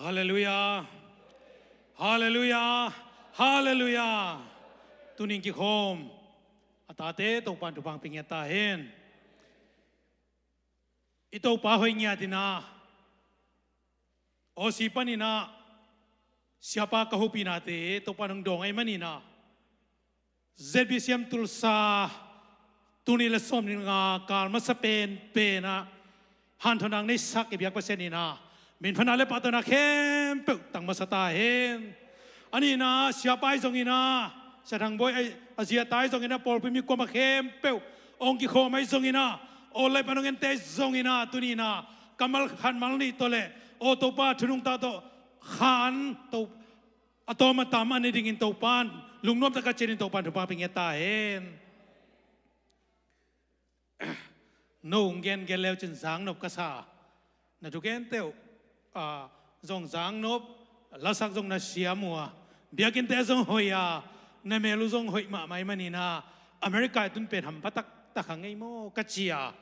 ฮาเลลูยาฮาเลลูยาฮาเลลูยาตุนิงกิโคมอาตาเตตปันทุพังปิงยตาเฮนอิโตปาหอยเงียตินาโอสิปันินาsiapa kahupinate to panong dongay manina ZBCM tulsa tunila som ni nga kalma sa pena hantonang ni sak ibyak pasenina min panale pato na kem tang masatahin anina siapa ay zongina sa thangboy ay azia tay zongina pol pimi ko makem ong ki ko may zongina olay panong ente zongina tunina kamal khan malni tole o to pa thunung ta to khan to atoma tama ni dingin to pan lungnom ta ka chenin to pan to pa ping eta hen no ngen geleu chen sang nop ka sa na tu ken teu zong sang nop la sak zong na sia mua biakin te zong hoya na melu zong hoi ma mai manina america tun pen ham patak ta khangai mo ka chia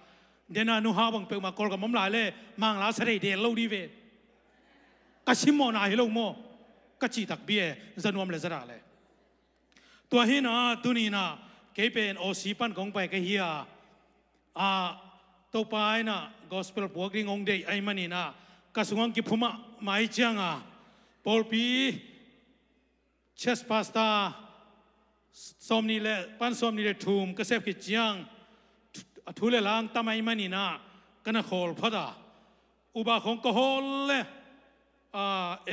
dena nu ha bang pe ma kol ka mom lai le mang la sare de lo di veกสิโมนาฮิโลโมกจิตักเบียจะนวมเลจระเลยตัวหินะตุนีนะเกเป็นโอสีปันของไปก็เฮียตัวไปนะ gospel พวกนี้งงเดย์ไอมันนี่นะกสุงกิพุมะไม่จังปอลปีเชสพาสตาสมนี่แหละปันสมนี่แหละทุ่มก็เสพกิจยังทุเลล้างตามไอมันนี่นะก็น่าโขลพอดาอุบาของก็โขลเลย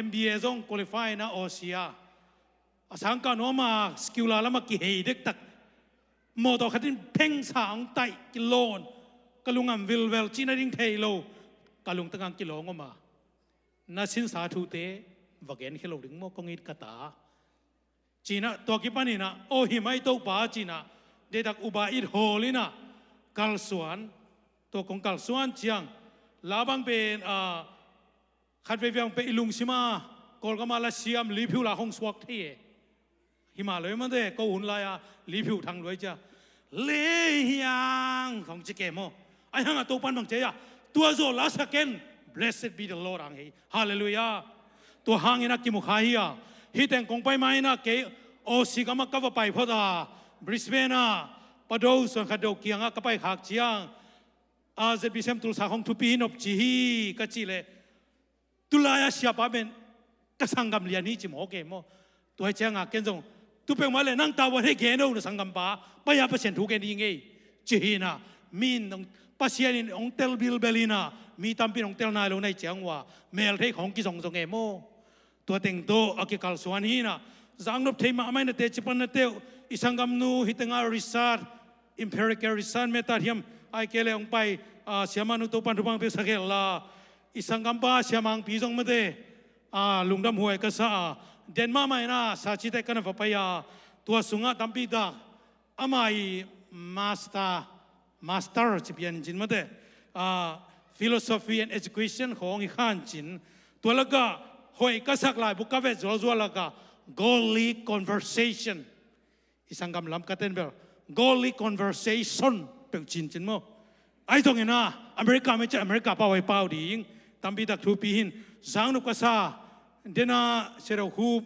MBA จง qualify นะโอเซียสังกัดโนมาสกิลลาแล้วมากี่เหตุตักโมดอขัดินเพ่งสางไตกิโลนกลุงอัมวิลเวลจีนาดิงเทโลกลุงตั้งกิโลงมานาสินสาธุเตวกเกนเฮโลดึงโมกงิดกตาจีน่าตัวกิปานีนะโอหิไม่ตัวป้าจีน่าเด็กอุบาอิดโฮลินะกัลสวนตัวของกัลสวนเจียงลาบังเป็นขัดไปเวียงไปลุงสิมากอลก็มาละเสียมลีผิวละห้องสวกที่หิมาเลยมันเด้ก็หุ่นลายลีผิวทางรวยจ้ะเลี้ยงของเจเกมไอ้ห่างตัวปันบางเจียตัวโจลาสเกน blessed be the Lord อังเฮฮาเลลูยาตัวห่างอินักกิมุขายฮิตแตงกงไปไหมนะเกโอสิกามักกับไปพอดาบริสเบนาปะโดส่วนขัดดอกเกียงก็ไปขากเจียงจะบิเซมตุลสาของทุปีนบจีฮีก็จีเลตุลายาsiapa ben kasanggam lian ni cimo oke mo tu hai changa kenjong tu pe male nang ta wan he ge no sanggam pa pa ya pa sen thu ke ni nge chihina min nong pasian in ong tel bil belina mi tampin ong tel na lo nai changwa mel thei khong ki song song e mo tu teng to ake kal suan hi na zang nop thei ma mai na te chipan na te isanggam nu hitanga risar empirical risar meta hiam ai kele ong pai siama nu to pan rupang pe sakel la isang gamba siya mang pisong made lungdam huay kasa den mama ina sa chite kana papaya tua sunga tampida amai master chipian jin made philosophy and education khong i khan chin tua laga hoy kasak lai bukave zol laga godly conversation isang gam lam katen bel godly conversation pe chin chin mo ai tong ina america me cha america pa wai pau ding tambi tak thu pihin sang nu kasa dena serau hu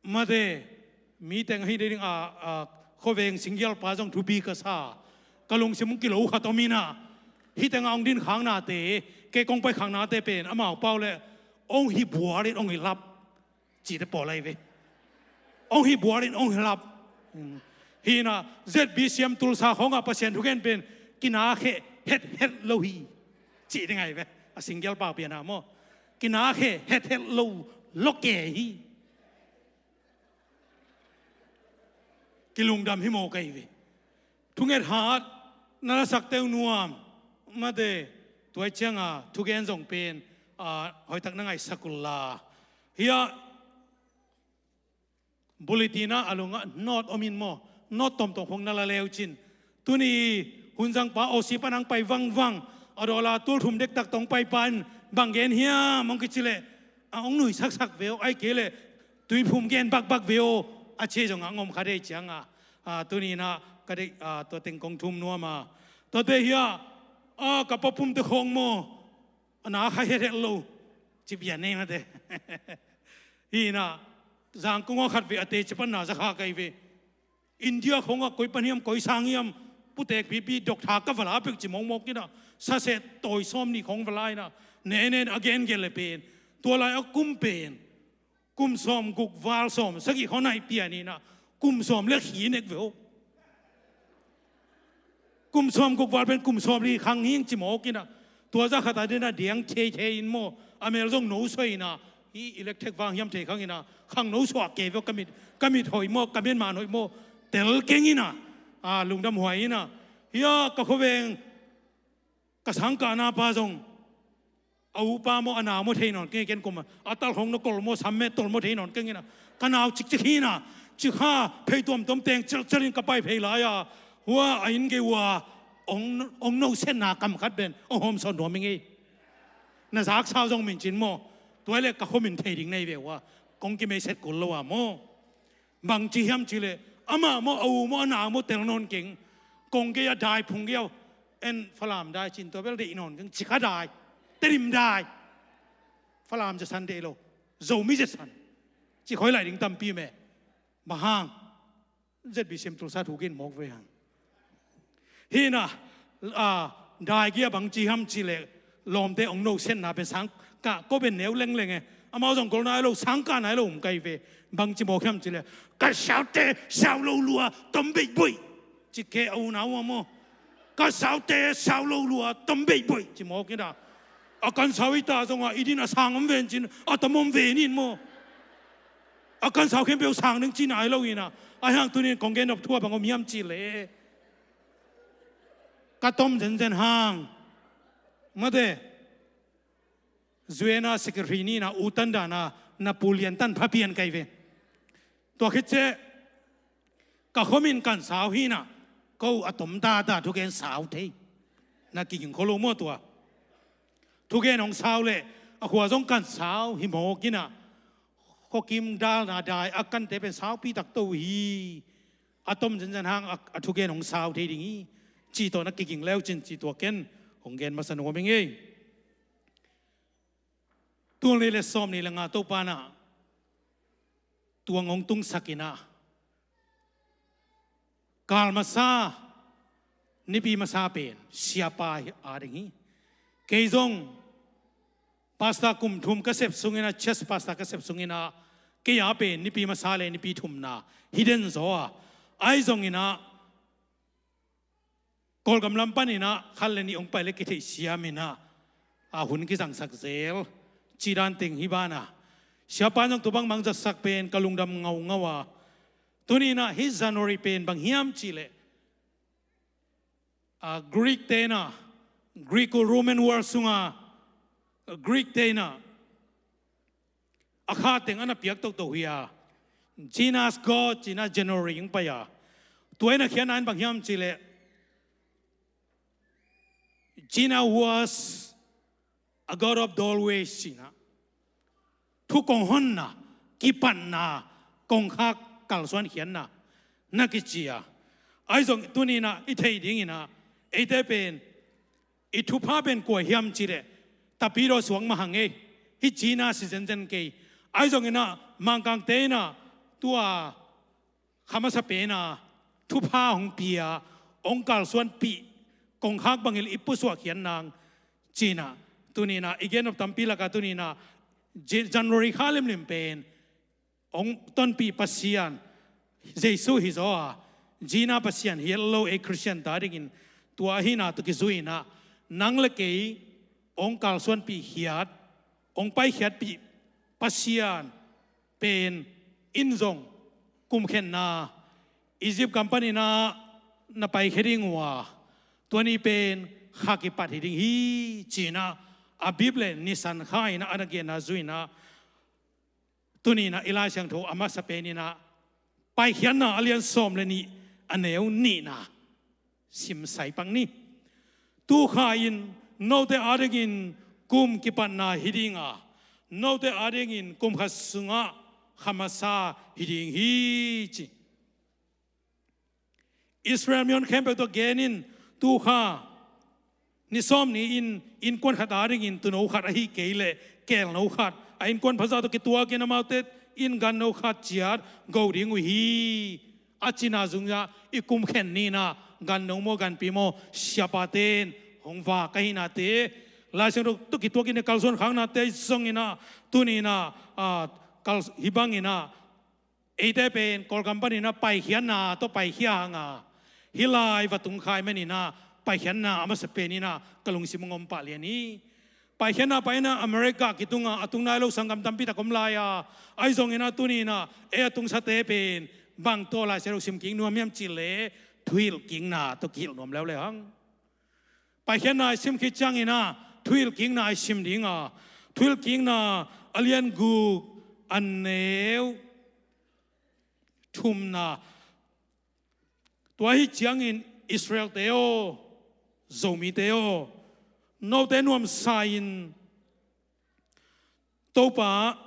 made mi teng hi ding khoveng singyal pa jong thu pi kasa kalung simung kilo khatomina hi teng ong din khang na te ke kong pai khang na te pen amao pau le ong hi buarin ong hi lap chi te po lai ve ong hi buarin ong hi lap hi na ZBCM tulsa khonga pasien thu gen pen kina khe het lo hi chi ding ai ve single pa pian mo kina khe het lo loke hi kilung dam hi mo kai ve thunget hat na sak teu nuam ma de toy changa thugen jong pen hoi tak na ngai sakulla hiya bulletina alunga not omin mo not tom tong hong na la leu chin tuni hunjang pa o si panang pai wang adola tul thum dek tak tong pai pan bang gen hia mong kichile ong nui sak veo ai kele tui phum gen bak veo a che jong angom khade changa tuni na kade to teng kong thum no ma to te hia ka popum te khong mo ana kha he lo จีบยันนี่มาเด้ฮีน่ะจางกงขัดเวอเตจปันน่าจะข้าไกเวอินเดียคงก็คอยปนิยมคอยสร้างยมผู้เตกพีดอกทากกับเวลาเป็กจิมองมกนี่นะซาเสตต่อยซ้อมนี่ของเวลานะเนagain เกลเป็นตัวลายเอากุมเป็นกุมซ้อมกุกวาลซ้อมสักกี่เขาในเปียนี่นะกุมซ้อมเลือกหีเน็กเวลกุมซ้อมกุกวาลเป็นกุมซ้อมนี่ครั้งนี้จิมอกนี่นะตัวจะขัดได้นะเดียงเทอินโมอเมริกาโน้สวยนะอีอิเล็กทริกวางยำเทครั้งนี้นะครั้งโน้สวกเกวก็มีถอยโมก็มีมาหน่อยโมเตลเก่งนี่นะลุงดำหวยนี่นะเฮียก็เขาเองก็สังกัดนาปาจงเอาปาโมอนาโมเทนอนเก่งกุมอัตลของนกลโมสัมเมตลโมเทนอนเก่งนี่นะกันเอาจิกฮีนะจิข้าเพย์ตัวมต้มเตงจะลินกับไปเพย์ลายหัวไอ้อินเกว่าองโนเส้นหนากำคัดเป็นองหอมสอนหัวมิงงี้น่าสักชาวจงมินจินโมตัวเล็กก็เขามินเทดิ่งในเวว่ากงกิเมเสร็จกุลละว่าโมบางจีฮัมจีเลอามาโมเอาโมอนาโมเตลนอนเก่งกงเกียได้พุงเกียวเอ็นฝรั่งได้จินตัวเบลได้นอนกันจิกาได้เตริมได้ฝรั่งจะสันเดโลโจมิจะสันจิคอยไหลดิ่งตั้มปีแม่มาห่างเจ็ดบิเซมตุลซาถูกินมอกเวียงฮีน่ะได้เกียบางจีฮัมจีเลลมเตองโนเส้นน่ะเป็นสังกะก็เป็นเหนียวเล่งไงอามาจงกรนายโลสังกะนายโลไม่ไกลเวบางจีบอกฮัมจีเลกะชาวเตชาวโลลัวต้มเบยบุยจิเกเอาหนาวโมกะชาวเตชาวโลลัวต้มเบยบุยจีบอกนี่นะอาการสาวิตาจงว่าอีดินอาสังอมเวนจินอาตมอมเวนินโมอาการสาวเข้มเปลวสังนึงจีนายโลอีนะไอ้ห่างตัวนี้กองเกนอบทั่วบางอมยำจีเลกะต้มเจนห่างมาเดจวยน่าสิกรีนีน่าอุตันดาน่าปูเลียนตันพับเพียนไกเวตัวคิดเจก็เขามินกันสาวฮีน่ะก็อัตมตาทุกแกนสาวเทน่ากินโคโลโมตัวทุกแกนของสาวเลยหัวจงกันสาวหิมโหกิน่ะก็กิมดาลนาได้อากันเตเป็นสาวปีตักตัวฮีอัตมเจนห่างทุกแกนของสาวเทดิ่งจีตัวนักกินแล้วจินจีตัวแกนของแกนมาสนุกเป็นไงตัวนี้เลยซ้อมนี่ละงาตัวปานะตัวงงตุงสักินะกาลมาซานิปีมาซาเป็นเสียปายอะไรงี้เกยจงพาสต้ากุมทุ่มกระเสบสุงินะเชสพาสต้ากระเสบสุงินะเกียาเป็นนิปีมาซาเลนิปีทุ่มนะฮิดเดนโซะไอจงอินะกอลกำลังปันอินะขันเลนี่องไปเล็กที่เสียมินะหุ่นกิสังสักเซลจีรันติงฮิบานะเสียปานจงตัวบางมังจะสักเป็นกะลุงดำเงาวะตัวนี้นะฮิซานอริเป็นบางฮิมจีเลกรีกเตนะกรีโกโรมันวอร์สุงกรีกเตนะอาคาเต็งอันนั้นเปียกตัวเฮียจีน่าสกอจีน่าเจนอริงไปอะตัวนั้นเขียนนั้นบางฮิมจีเลGina was a god of the always Gina ทุกกองหันนะกิปันนะกองฮักกัลส่วนเขียนนะนักจีอะไอ้ส่งตัวนี้นะอีเทียดิ้งนะไอ้เตเป็นอีทุพาเป็นกวยเฮียมจีเลแต่ปีเราสวงมาหังเอฮิจีน่าสิเจนเกยไอ้ส่งนะมังกังเตนะตัวคำว่าสเปนะทุพาของปีอะองค์การส่วนปีกองฮักบางอิปุสวกเขียนนางจีน่าตัวนี้นะอีกอย่างตัมปีละกันตัวนี้นะจันวารีข้าเล่มเป็นองต้นปีปัสยานเจสุฮิโซะจีน่าปัสยานเฮลโลเอคริสเตียนตาดิกินตัวหินาตุกิซุยนะนังเล็กองค์การส่วนปีเฮียดองค์ไปเฮียดปีปัสยานเป็นอินซงกุมเข็นนาอียิปต์กัมปานีนาไปเฮดิงว่าตัวนี้เป็นข้ากิปัดหิดิงฮีจีน่าอาบิบเลนิสันข้ายนะอันเกียนาจุยนะตัวนี้นะอิลาเชียงโถอามาสเปนีนะไปเขียนนะอเลียนสมเลนี่อันเนวนี่นะสิมใส่ปังนี่ตัวข้าอินโนเตอาเดกินกุมกิปันนาหิดิงอ่ะโนเตอาเดกินกุมขัดสุงะขมาซาหิดิงฮีจีอิสราเอลมีคนเข้มไปตัวเกนินตัวข้านิสอมนี่อินควนขัดอาริกินตุนเอาขัดอาฮิเกยเล kẹl nấu khát anh quan phật giáo cái tua kia nằm tết in gan nấu khát chiat gầu riêng uy achina dung ya ikum khen ni na gan nấu mo gan pi mo siapaten hong va kai na te lai sen tu ki tua kia kalson khang na te song ina tu ni na kal hibang ina ete pen kol company na pai hian na to pai hiang hilai và tung khai mấy nina pai hian na ama se pe nina kalung simongom pa liani pai hian na pai na America kitunga atung na lo sangam tampi ta kom lai ai zong ina tu ni na e atung sa te pen bang to la se lo sim king nuam yam chile thuil king na to kil nom leo le hang pai hian na sim ki chang ina thuil king na sim ding thuil king na alien gu an neu thum na tua hi chiang in Israel teo zomi teo no te nuam sain to pa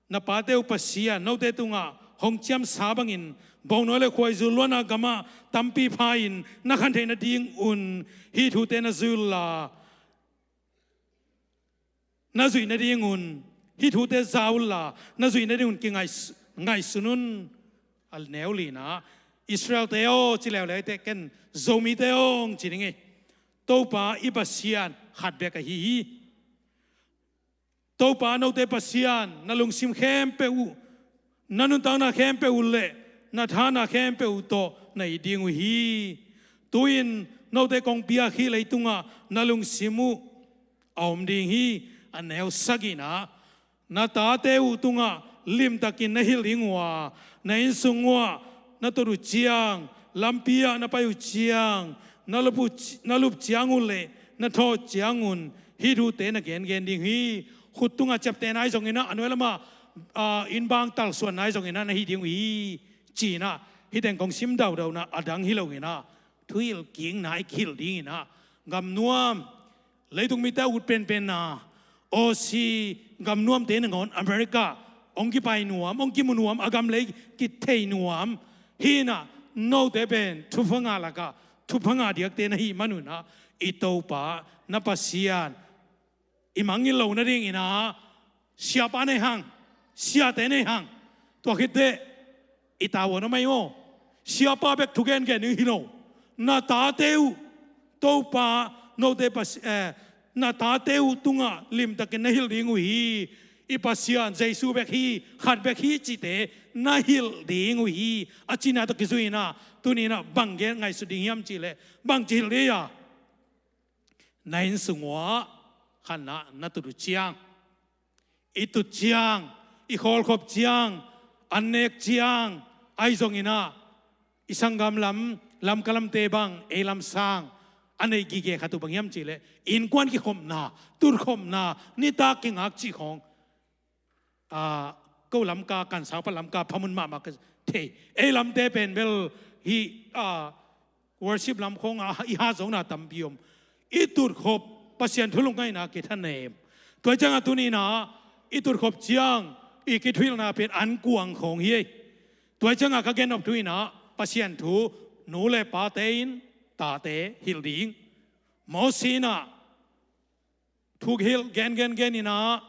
na pa teo pasia no te tunga hong chiam sa bangin bong no le khoi zu lona gama tampi phain na khan the na ding un hi thu te na zul la na zui na ding un hi thu te zaul la na zui na ding un ki ngai sunun al neuli na Israel teo chileo le te ken zomi teo chiningi to pa ibasian khat be ka hi to pa no te pasian na lung sim khem pe u nanun ta na khem pe u le na tha na khem pe u to nei ding u hi tuin no te kong pia khi le tunga na lung simu aum ding hi aneu sagina na ta te u tunga lim takin na hil ringwa na in sungwa na toru chiang lampia na payu chiang na lup chiang ule na tho chiang un hi thu te na gen ding hi khutunga chap te nai jong ina anwelama in bang tal suan nai jong ina na hi ding hi chi na hi teng kong sim dau na adang hi lo ina thuil king nai khil ding ina gam nuam leitung mi ta ut pen na o si gam nuam te na ngon America ong ki pai nuam ong ki munuam agam le ki thei nuam hi na no te ben thu phanga la ka thu phanga diak te na hi manuna ito pa na pasian imangi lo na ring ina sia pa ne hang sia te ne hang to khite itawo na mai mo sia pa bek thu gen ni hi no na ta teu to pa no te pas na ta teu tunga lim ta ke na hil ring hi ipasian Jesu bek hi khat bek hi chi te na hil ding hi achina to kizuina tunina bangge ngai su ding yam chi le bang chi le ya nain sungwa khana na tu chiang itu chiang I khol khop chiang anek chiang ai zong ina isangam lam kalam te bang elam sang anei gi ge khatu bang yam chi le in kwan ki khom na tur khom na ni ta ki ngak chi khong câu lắm ca can sao pa lắm ca phamun ma ka the e lam te pen bel hi worship lam khong I ha zong na tam biom I tur khop pasien thulung kai na ke than nem toi chang tu ni na I tur khop chiang I ki thil na pen an kuang khong hi toi chang ka gen op tu na pasien thu nu le pa tein ta te hil ding mo si na thu hil gen ina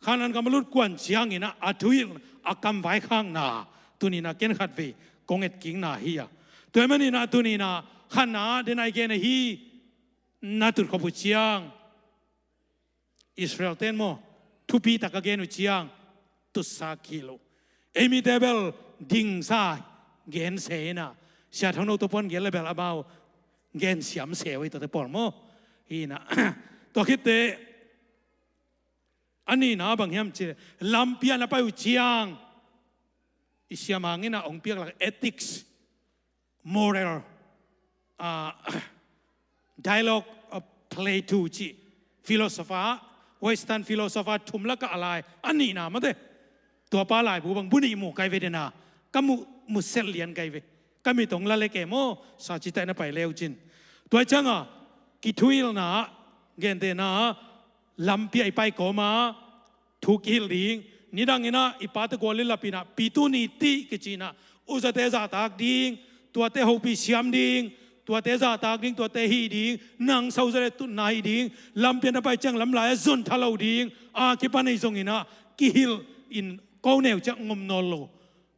khanan kamalut kwan chiang ina athuil akam vai khang na tunina ken khat ve konget king na hi ya toimani na tunina khana denai gen hi natur khopu chiang Israel ten mo thupi tak again chiang tu sa kilo emi tebel ding sa gen se na sia thang no to pon gen level abao gen siam se wi to te por mo hi na to khite ani na bang yam che lampia na pa u chiang isiamangina ong piak la ethics moral dialogue of Plato chi philosopher western philosopher thumla ka alai ani na ma de to pa lai bu bang buni mu kai ve de na kamu musel lian kai ve kami tong la le ke mo sa chi ta na pai leu chin to changa ki thuil na gen de na lampi ai pai ko ma thu kil ding ni dang ina ipate ko le lapina pitu ni ti ke china uzate za tak ding tua te ho pi siam ding ตัวเตจ่าตากดิ้งตัวเตฮีดิ้งนางเสาเจริญตุนนายดิ้งลำเปียนไปจังลำลายจุนทะเลาดิ้งคิปานในทรงอินะกิฮิลอินก้าวเหนียวจะงมนอลโล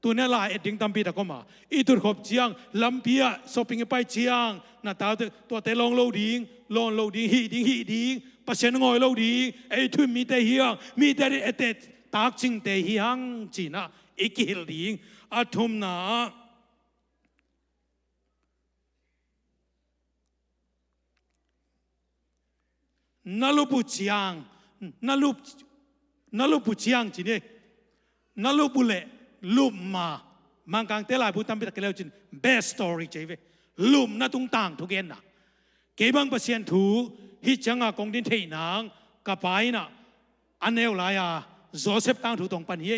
ตัวนี้ลายเอ็ดดิ้งตั้มปีตะก็มาอีตุรขบเจียงลำเปียสปิงไปเจียงน่าตาตัวเตลองโลดิ้งลองโลดิ้งฮีดิ้งปัจเจนงอยโลดิ้งไอ้ทุ่มมีแต่เฮียงมีแต่เอเตตากจิงแต่เฮียงจีน่ะอีกิฮิลดิ้งอาทุ่มนะนาลูปุจียงนาลูปุจียงจีนี่นาลูปุเล่ลูมมามังกังเตลายพูดตามไปตะเกียบจิน best story เจ้าเวลูมนาตุงต่างทุกเย็นนะเก็บังเปอร์เซ็นต์ถูฮิจังอากงดินเทนางกับไปนะอันเอวลายาโจเซฟต่างถูตรงปันเย่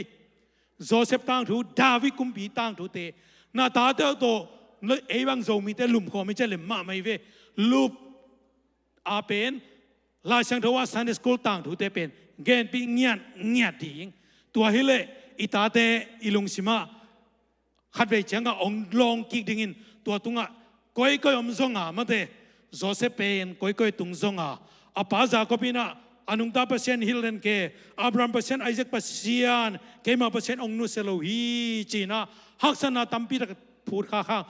โจเซฟต่างถูดาวิดกุมปีต่างถูเตนาตาเตอโตเอวังโจมีแต่ลุมขอไม่ใช่เล่มมาไม่เวลูมอาเป็นลายช่างทว่าซันเดสกูลต่างถูเตเป็นเกณฑ์ปีเงียดิ่งตัวฮิเลอิตาเตอิลุงสิมาขัดไปเชียงกับองลองกิกดิ่งตัวตุงะก้อยอมซงอ่ะมาเตโจเซฟเป็นก้อยตุงซงอ่ะอาปาจาก็ปีน่ะอนุตาเปอร์เซ็นต์ฮิลเลนเกอับรามเปอร์เซ็นต์ไอเซคเปอร์เซียนเกมาเปอร์เซ็นต์องนุเซโลฮีจีน่ะฮักษณะตัมปีตะพูดข้าง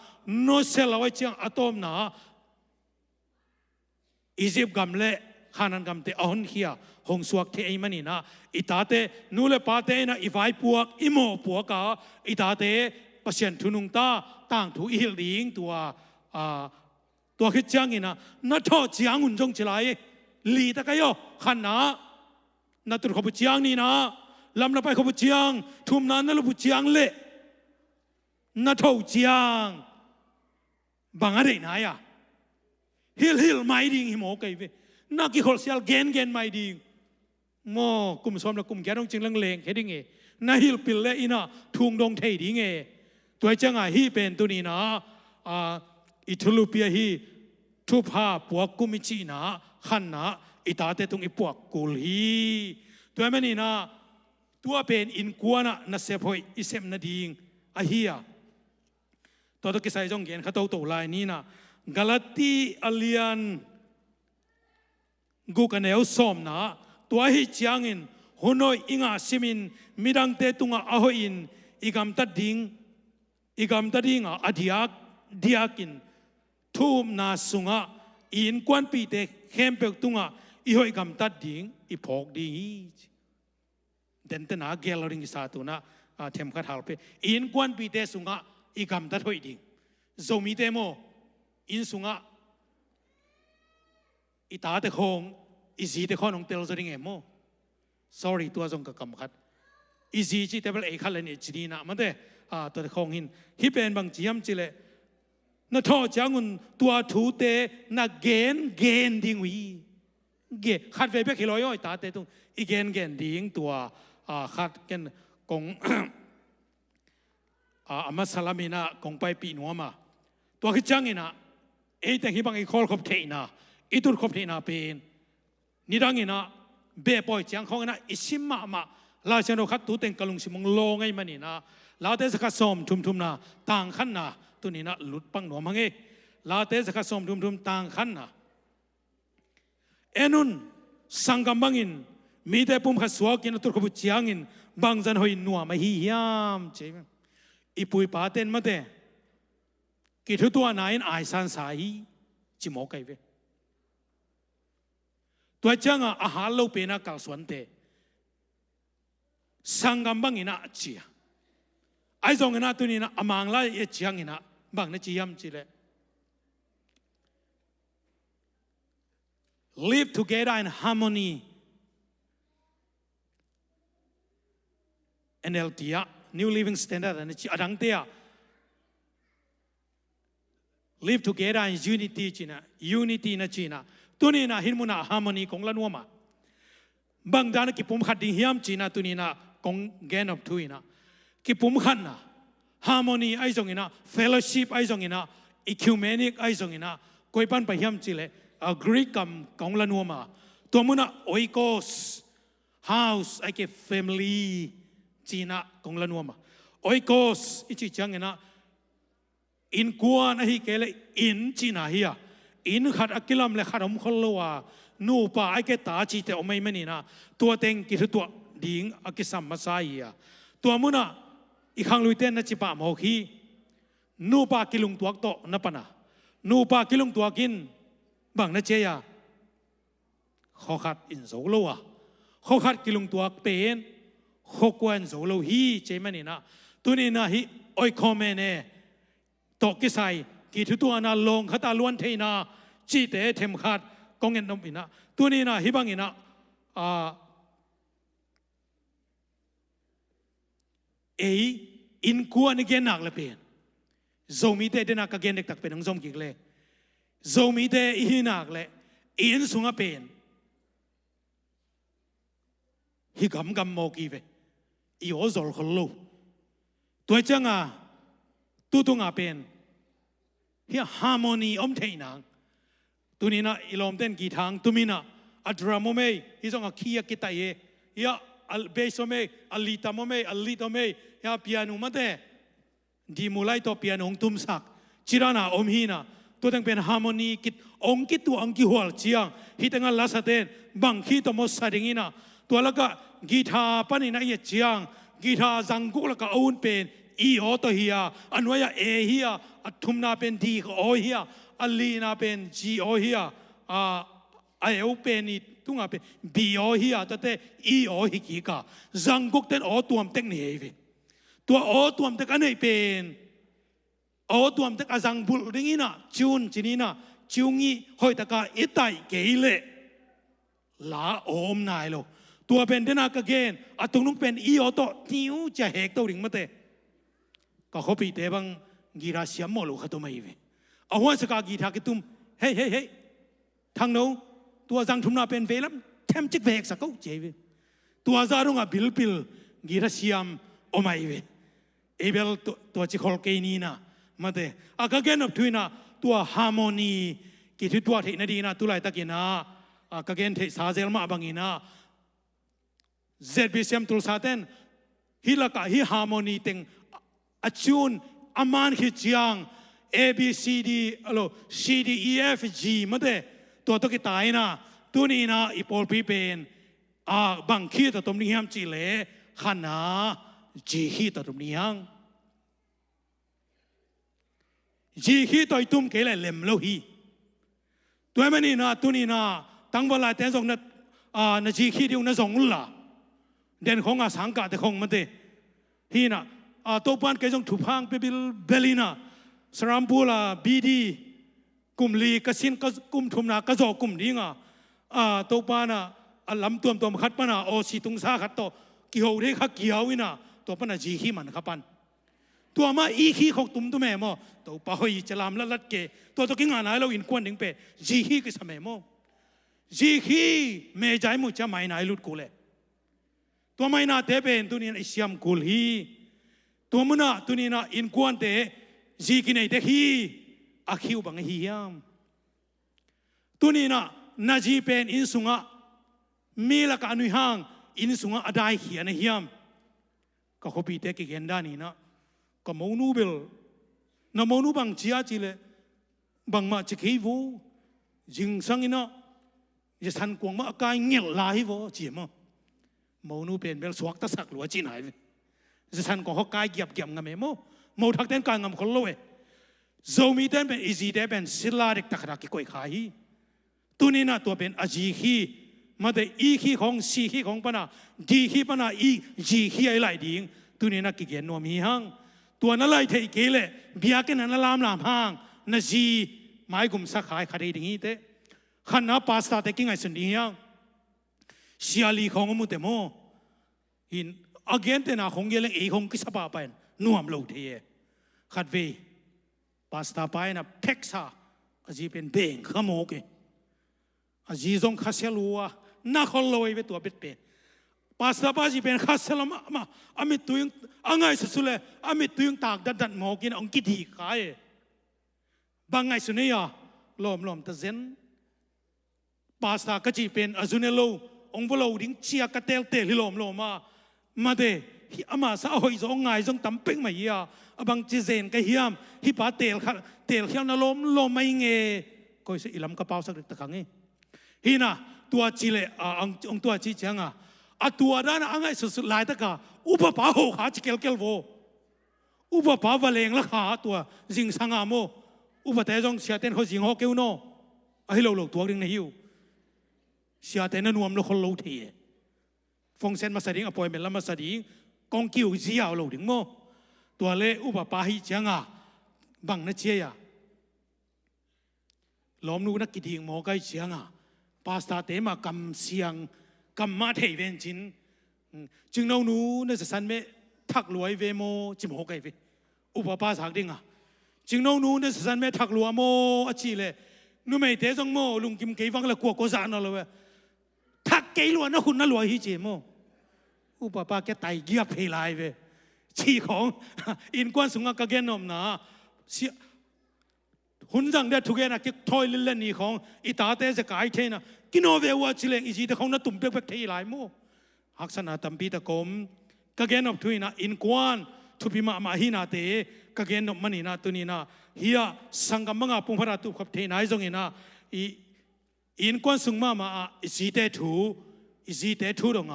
นุเซโลไว้เชียงอะตอมน่ะอียิปต์กำเล่ขานันกำเตอหนเขียหงสวกเทไอมันนี่นะอิตาเตนูเลปาเตนะอีไฟปวกอิโมปวกาอิตาเตเปอร์เซ็นต์ทุนุงตาต่างถูอิลดิงตัวคิดจังอินะนัทโตจียงอุ่นจงจิไลลีตะกายขันนะนัตุขบุจียงนี่นะลำละไปขบุจียงทุ่มนั้นนั่นลูกจียงเละนัทโตจียงบังอะไรนายะฮิลไม่ดิ่งหิมโอไกเวนักกิโคลเซียลเกนไม่ดิ่งโมกุมสมและกุมแกต้องจึงเลงแค่ดิ่งเอนาฮิลปิลเลอินะทุ่งดงเทดิ่งเอตัวจังไงฮีเป็นตัวนี้นะอิทุลูเปียฮีทุพาปวกกุมิจีนะขันนะอิตาเตตุงอิปวกกุลฮีตัวมันนี่นะตัวเป็นอินกัวนะนัสเซพอยอิเซมนาดิ่งอะฮียตัวกิสัยจงเกนเขาตัวลายนี้นะกาลาตีอเลียนกูกันเอวสมนะตัวฮิจยังอินฮุนอยอิงาซิมินมิดังเตตุงอาอหอินอิกามตัดดิ่งอดียกินทุ่มนาสุงะอินกวนปีเตเข้มเปกตุงะอีหอยกำตัดดิ่งอีพอกดิ่งเดินตนาเกลริงสาตุนะเทมขัดหาลเปอินกวนปีเตสุงะอีกำตัดหอยดิ่งโจมีเตโมอินสุงะอีตาเตคงอีจีเตคอนองเตลจริงเอโม sorry ตัวจงกับกำขัดอีจีจีเตเบลเอคัลเลนจีนีนะมันเตตัวเตคงหินฮิเป็นบางจีมจิเลนัทโตจังุนตัวถูเตนักเกนดิ่งวีขัดเวเบกิโลย่อยตาเตตุงอีเกนดิ่งตัวขัดเกนกงอามาสลามินะกงไปปีนัวมาตัวคิดจังอินะเอแต่ฮิบังอีคอลขบเทนะอีตุรขบเทนะเป็นนิดังอินะเบปอยจังของอินะอิชิมะลาเชนโอขัดตูเต็งกะลุงสิมงโลไงมันนี่นะลาเตสกัดสมทุมนะต่างขันนะตัวนี้นะหลุดปังหนวมังเอลาเตสกัดสมทุมต่างขันนะเอนุนสังกัมบังอินมีแต่ปุ่มขัดสวกินตุรขบุจียงอินบางจันหอยนัวมาฮิยามเจ้าอีปุยปาเต็นมาเตกิทุตัวนายนไอซันสายจิโมไกเวตัวจังอาหารเราเป็นนักการสวนเตสังกัมบังอินะจีไอซองอินะตัวนี้นะอามังไล่เอจียงอินะบางนะจียมจีเล live together in harmony NLT New Living Standard นะจีอดังเตียlive together in unity จีนะ unity นะจีนะตัวนี้นะหินมุนะ harmony ของละนัวมาบางด้านกิปุ่มขัดดิ่งเฮียมจีนะตัวนี้นะของ gain of two นะกิปุ่มขัดนะ harmony ไอ้ตรงนี้นะ fellowship ไอ้ตรงนี้นะ ecumenic ไอ้ตรงนี้นะคุยปันไปเฮียมจีเลยGreek ของละนัวมาตัวมุนะ oikos house ไอ้เก็ family จีนะของละนัวมา oikos อีจีจังนะ in kuan ahi kele in china hiya in khat akilam le kharom kholwa nu pa ai ke ta chi te omai mani na tua teng ki thu tua ding akisam masai ya tua muna i khang luiten na chi pa mo khi nu pa kilung tuak to na pana nu pa kilung tuakin bang na che ya kho khat in zo lo wa kho khat kilung tuak pen kho kwan zo lo hi che mani na tuni na hi oi khomene to ki sai ki thu tua na long khata luan theina chi te them khat kongen nom ina tuni na hi bang ina in kuan again nak la pen zomi te dena ka gen dek tak pen ang zom ki le zomi te hi nak le in sunga pen hi gam gam mo ki ve i o zol kholo toy changa tu tu nga pen hi harmony om theina tunina ilom ten ki thang tumina adramo me hi zonga khia kitai ya al besome alita mome alita me ya piano mate di mulai to piano tum sak chirana om hina to tang pen harmony kit ong kit tu ang ki hwal chiang hi tanga lasaten bang khi to mo sadingina to laka githa panina ye chiang githa zangku laka aun pen i o to hiya anwaya e hiya athumna pen di o hiya alina pen ji o hiya ai o pen ni tunga pe bi o hiya tate i o hi ki ka zanguk ten o tuam tek ni ve tua o tuam tek anei pen o tuam tek azang bul ringina chun chinina chungi hoi taka itai keile la om nai lo tua pen dena ka gen atung nung pen i o to tiu cha hek to ring mate ka khopi te bang gira siam mo lo khato mai ve awan sa ka gi tha ki tum hey thang no tua zang thumna pen ve lam them chik vek sa ko che ve tua za runga bil gira siam omai ve ebel tua chi khol ke ni na mate aka gen of thuina tua harmony ki thu tua the na di na tu lai takina ka gen the sa zel ma bangina ZBCM tul saten hilaka hi harmony teng achun aman hi chiang ABCD alo CDEFG mate to to ki tai na tuni na ipol pi pen bang khi to tom ni ham chi le khana ji hi to tom ni hang ji hi to tum ke le lem lo hi toy mani na tuni na tang wala ten jong na ji hi diu na jong la den khong a sang ka te khong mate hi na to pan ke jong thu phang pe bil belina sarampula BD kumli kasin kum thumna ka zo kum dinga to pana alam tuam tom khat pana o si tung sa khat to ki ho re kha kiawina to pana ji hi man khapan to ma i khi khok tum tu me mo to pa hoi chalam la lat ke to ki nga na lo in kwan ding pe ji hi ki same mo ji hi me jai mu cha mai nai lut ku le to mai na te pen tu ni siam kul hi to muna tu ni na in kwan te ji ki nei te hi a khiu bang hi yam tu ni na ji pen in sunga mi la ka nu hang in sunga adai hi an hiam ka khopi te ki genda ni na ka monu bel na monu bang chia chi le bang ma chi khi vu jing sang ina ye san kwang ma kai ngel la hi vo chi mo monu pen bel suak ta sak lo chi nai ye san ko ho kai gyap gyam ngam mo mo thak ten ka ngam khol lo e zomi ten ben easy de ben sila dik takra ki koi khai tuni na to ben aji hi made i khi khong si khi khong pana di khi pana i ji khi ai lai ding tuni na ki gen no mi hang to na lai thei ke le bia ke na lam hang na ji mai gum sa khai khari ding i te khana pasta te king ai sun ding yang siali khong mu te mo in again te na khong geleng e khong ki sa pa pen nuam lo the khat ve pasta pai na peksa aji pen beng khamo ke aji zong khaselua na kholoi ve to bet pen pasta pa ji pen khaselam ma amit tuyung angai sule amit tuyung tak dat mo kin ong ki thi kai bangai suneya lom ta zen pasta ka ji pen azunelo ong bolo ding chia ka tel tel hilom ma de hi ama sa hoi zong ngai zong tam peng ma ya บางจีเซนก็เฮียมฮิปาเตลเขียวนาลมไม่เงยก็สิอิลำกระเป๋าสักตะขังงี้ฮีน่ะตัวจีเลองตัวจีเจียงตัวนั้นอังไงสุดๆหลายตะกะอุปปาโหขาจิเกลโวอุปปาวะเลงละขาตัวจิงสังอาโมอุปแต่จงเสียเต้นเขาจิงฮอกเกวโนให้เราตัวดึงในหิวเสียเต้นนวมเราคนเราเทียฟงเซนมาสดิ้งอปอยเมลมาสดิ้งกองกิ้วเสียเราดึงโมตัวเล่อุปปาฮิจังบังนัดเชียล้อมนูนักกิดิ่งโมไกเชียงปาสตาเตมากำเสียงกำมาเทเวนจินจึงน้องนูนั่นจะสันเมทักรวยเวโมจิมโหไกเวอุปปาสักดิ่งจึงน้องนูนั่นจะสันเมทักรัวโมอชีเลนูไม่เตะจงโมลุงกิมเกยฟังละกัวโกสานเอาเลยทักเกยรัวนะคุณนั่นรัวฮิจิโมอุปปาแกไตเกียบเพลายเวชีของอินกวนสุงกะเกนนมนะหุ่นจังเด็ดทุกอย่างนะกิทอยลิลเลนี่ของอิตาเตจะกายเทนะกินเอาเวว่าชิเลงอีจีแต่ของนั้นตุ่มเป๊กๆเทหลายโมหักษณะตัมปีตะกมกะเกนนบทุยนะอินกวนทุพิมาหินาเตกะเกนนบมันนี่นะตุนีนะเฮียสังกัมมังอาปุ่มพระตุขับเทนายจงอินะอินกวนสุงมาอิจีเตทูดง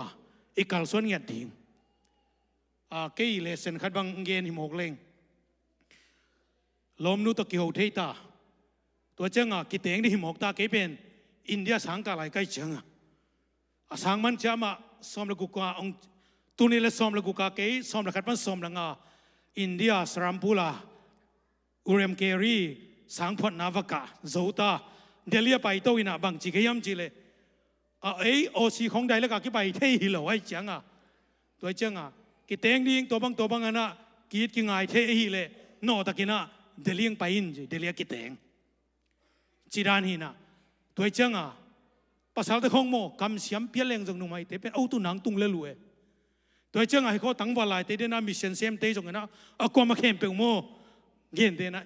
อีกัลส่วนเงียดดิ่งเกยเลเซนขัดบังเกนหิมกเลงลมนูตะเกียวเทตาตัวเจ้ากิเตงที่หิมกตาเกเป็นอินเดียสังกาลายใกล้เชิงสังมันจะมาสอมละกุกาองตุนีเลสอมละกุกาเกยสอมละขัดมันสอมละงาอินเดียสรัมพูลาอุเรมเกรีสังพดนาวกาโจตาเดลียไปโตอินะบังจิเกยมจิเลโอซีของใดแล้วก็กี่ไปเที่ยวไอ้เจ้าตัวเจ้ากิเตงดิ้งตัวบางอันน่ะกีดกิงไงเที่ยวเลยนอตะกินะเดลียงไปอินจีเดลียกิเตงจีดานหินะตัวเจ้าภาษาตะคงโมกำเสียมเปียเลงจงนุ่มไอเตเป็นเอาตุนังตุงเลลุเอตัวเจ้าให้เขาตั้งวาลายเตเดน่ามิเซนเซมเตจงนะกวมาเข้มเปงโมเย็นเตนะ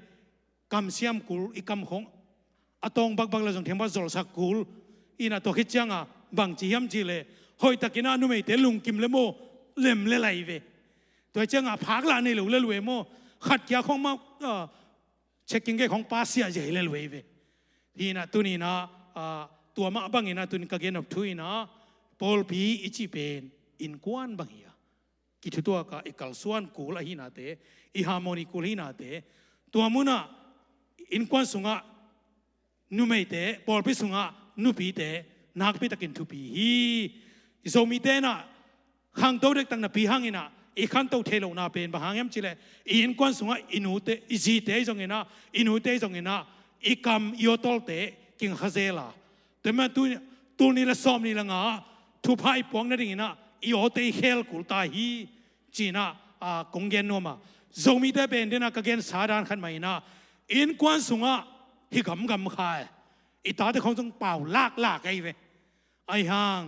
กำเสียมกุลอีกำของตองบักละจงเทมว่าจลสักกุลอินะตัวคิดจังบางจียมจีเลหอยตะกินะนุ่มไอเตลุงกิมเลโมเล่มเลไลเวตัวเจ้าพักลาในหลุเลลุเอโมขัดยาของมาเช็คกิ้งเกของปาเซียใหญ่เลลุเอเวทีน่ะตัวนี้นะตัวมาบังเงินตุนกะเกนอบทุยนะพอลพีอิจิเป็นอินกวนบังเฮียกิจตัวก็อีกลส่วนกูละหินาเตอีฮาร์โมนีกูละหินาเตตัวมุนะอินกวนสุงะนุไม่เตพอลพีสุงะนุปีเตนักปีตะกินทุปีฮีโซมีเตนะขังโตเด็กตั้งนาปีหังอินะอีขันโตเทโลนาเป็นบางอย่างจิเลอินกวนสุงะอินูเตอิจีเตจงอินะอินูเตจงอินะอีกำยอตอลเตกิงฮาเซลาแต่เมื่อตัวนี้ละซ้อมนี่ละงาทุพายปวงนั่นเองนะอีโอเตเฮลกุลตาฮีจีน่ากงเกนโนมาโซมีเตเป็นเดน่ากเกนสาดานขันไม่นะอินกวนสุงะฮิกำขายอีตาแต่ของจงเป่าลากไอ้เวไอ้ห่าง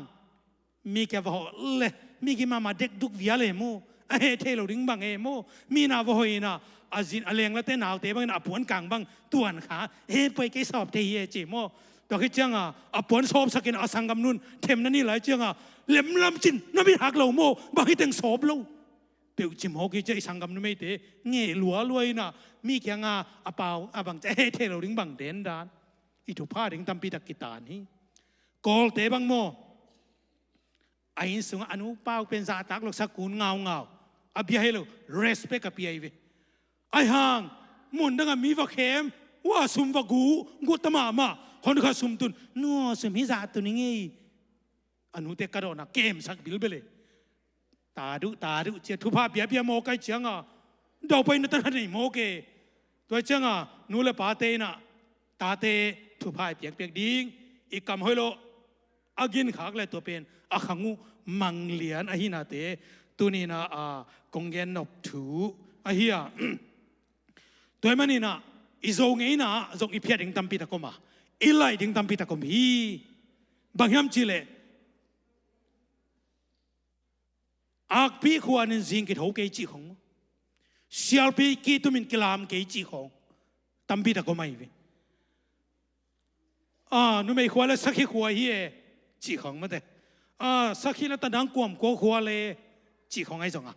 มีแกว่าเลยมีกี่มาเด็กดุกวิอาเลยมูไอ้เทโลดิ้งบังเอมูมีนาว่าหอยนะอาจินอเลงแล้วเต้นหนาวเตะบังนะปวนกลางบังตัวนขาไปกี่สอบเตะจีโมตัวคิดจังปวนสอบสักกินสังกำนุนเทมนั่นนี่หลายจังเล็มลำจินนั่นไม่หักเหล่าโมบางทีแต่งสอบเราเปียวจิมหกิจสังกำนุนไม่เตะเงี้ยหลัวรวยนะมีแค่เปล่าบังจะเทโลดิ้งบังเด่นดานอีถูกผ้าดิ้งตำปีตะกิตานี่กอลเตะบังโมไอ้สุงอนุเป้าเป็นซาตักหลอกสกุลเงาอภิให้เรา respect กับพี่ไอ้เวไอ้ห่างมุนดังมีวักเข้มว่าสุมวักกูตมาคนข้าสุมตุนนัวสุมฮิซาตุนี่ไงอนุเตกระโดดนะเกมสักบิลเบลตาดุเจ้าทุพาเบียโมกัยเชียงดาวไปนั่นตั้งแต่โมเกตัวเชียงนู่นเลยปาเตนะตาเตทุพาเปียกดิ้งอีกคำให้เราอากินขากเลยตัวเป็นอาขังูมังเลียนอาหินาเตตัวนี้นะกงเกนนบถูอาเฮียตัวมันนี่นะอิโซงไงนะจงอีเพียดิ้งตั้มปีตะกมาอีไลดิ้งตั้มปีตะกมฮีบางยามจิเลอักปีขวานินซิงกิดหัวเกจิของเสียลปีกิตุมินกิลามเกจิของตั้มปีตะกมาอีเวนุ่มไอ้ขวาเลยสักขี้ขวาเฮียจีของมันเด้สักขี้แล้วตะนังกวมกัวขวาเลยจีของไอ้จง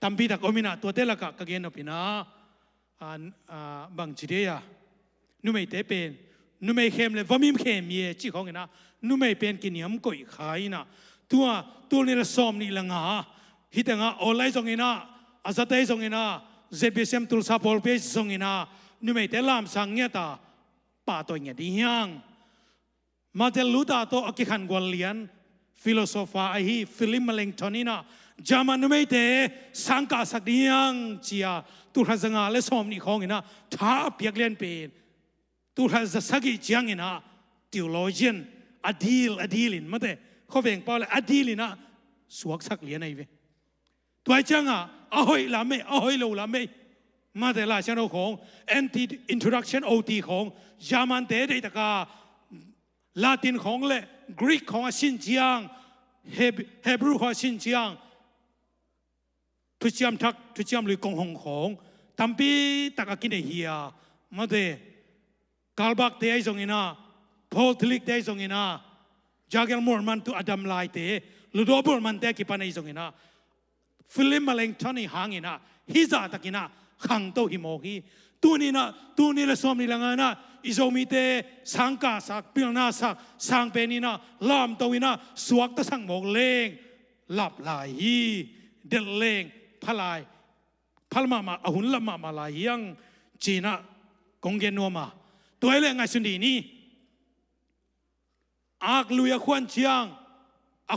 ตัมปีตักอมินาตัวเตลกะกะเกนอปินาบังจิเดียนุ่มไม่เตเป็นนุ่มไม่เข้มเลยวามิมเข้มเย่จีของนะนุ่มไม่เป็นกินยำก๋วยขายนะตัวนี่ละซ้อมนี่ละงาฮิตงาออนไลน์ส่งเงินะอาซาเตส่งเงินะเซบีเซมตุลซาพอลเปสส่งเงินะนุ่มไม่เตลามสังเงตาป่าตัวเงี้ยดียังมาเตลูตาโตอกิขันกวลเลียนฟิโลโซฟาไอฮีฟิลิปมาเลงทอนี่นะจามันนุ่มไม่เตสังกาสักดียังเจียตุลาสังอาเลซ้อมนี่ของเงินะท้าเปียกเลียนเป็นตุลาสักกี่เจียงเงินะทีโอโลจีนอดีลินมาเตเขาเวงเปล่าเลยอดีลินะสวกสักเลียนไอเวตัวเจียงอ้อยละไม่อ้อยโลละไม่มาแต่ละชั้นของ anti introduction OT ของยามันเตได้ตะกาลาตินของและกรีกของชินเจียงเฮบรูของชินเจียงทุจยมทักทุจยมหรือกงหงของตั้มปีตะกากินเฮียมาแต่กาลบักเตไอส่งอินาพอลทลิกเตไอส่งอินาจากเอลมอร์มันตุอดัมไลเตลูโดบอร์มันเตกิปันไอส่งอินาฟิลิปมาเลงทอนี่หางอินาฮิซาตะกินาขังโตหิโมกีตัวนี้ละสมนี่ละงานะอิโซมิเตสังกาสักพิลนาสักสังเป็นนี่นะลามตัวนี้นะสวกตะสังหมกเลงหลับลายเดลเลงพลายพลมาอหุนละมาลายยังจีน่ะกงเกนัวมาตัวเรื่องไงสุนีนี่อากลุยขวัญเชียง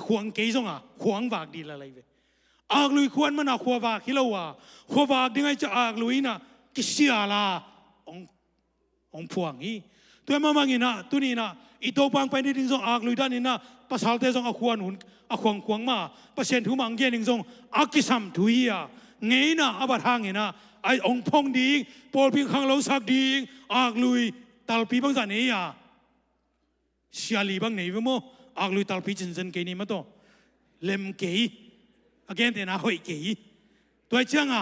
ขวงเกยซงขวงวากดีละไรเวอากลุยขวัญมันขววากฮิโลวาขววากยังไงจะอากลุยนะกิเสียละองพวงฮีตัวมามังอินะตัวนี้นะอีโตปังไปนี่ถึงส่งอากลุยด้านนี้นะภาษาเตส่งขวานหุ่นขวงขวงมาเปอร์เซ็นต์ทุมังเกนิงส่งอากิสัมทุยเงยนะอาบัดหางเงนะไอองพงดีปอลพิงขังเราสักดีอากลุยตัลปีบังสันนี้เชียลีบังไหนวะโมอากลุยตัลปีจินเซนเกนี่มาโตเลมเกยอาเกนเตนะหอยเกยตัวเชียง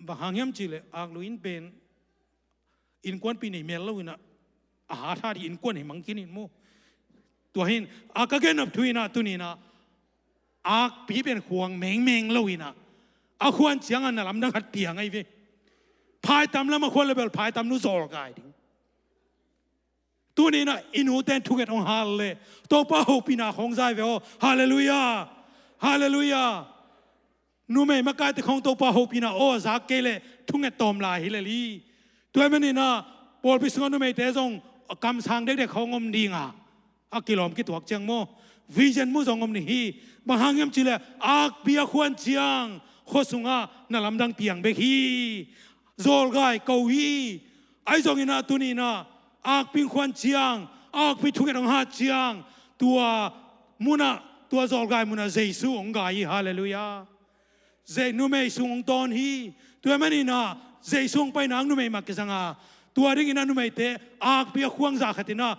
บางอย่างจีเลยอากลุยนเป็นอินควันปีนี้เมลแล้วนะอาหารท่าที่อินควันเห็นมังกินอินโมตัวเห็นอากาเกนับทุยนะตัวนี้นะอากปีเป็นห่วงเมงแล้วนะอาควรเสียงอันนั้นลำดังขัดเตียงไอ้เว้พายตำแล้วมาควรเลยเบลพายตำนู้โซลกายดิ้งตัวนี้นะอินูเตนทุกเอ็ดองฮาเลตัวป้าหูปีนาของใจเวอฮาเลลูยาฮาเลลูยานูไม่มากายแต่ของตัวป้าหูปีนาโอ้สักเกลทุกเอ็ดตอมลายฮิเลลีตัวมันนี่นะปอลพิสงนูไม่เตะทรงกำสังเด็กๆเขางมดีงาอากิลอมกิตัวเจียงโมวิจันมูสงงมนี่บางอย่างจีเลอากเบียควรเจียงโคสุงนั่นลำดังเตียงเบกีโซลกายเกาฮีไอ้จงอินาตัวนี้นะอากปิงควรเจียงอากปิทุกอย่างหาเจียงตัวมุนะตัวโซลกายมุนะเจสุองกายฮาเลลูยาเจนุไม่สุงตอนฮีตัวมันนี่นะเจสุงไปนางนุไม่มักกิสังตัวริ่งอินานุไม่เตะอากเบียควงจากขัดนะ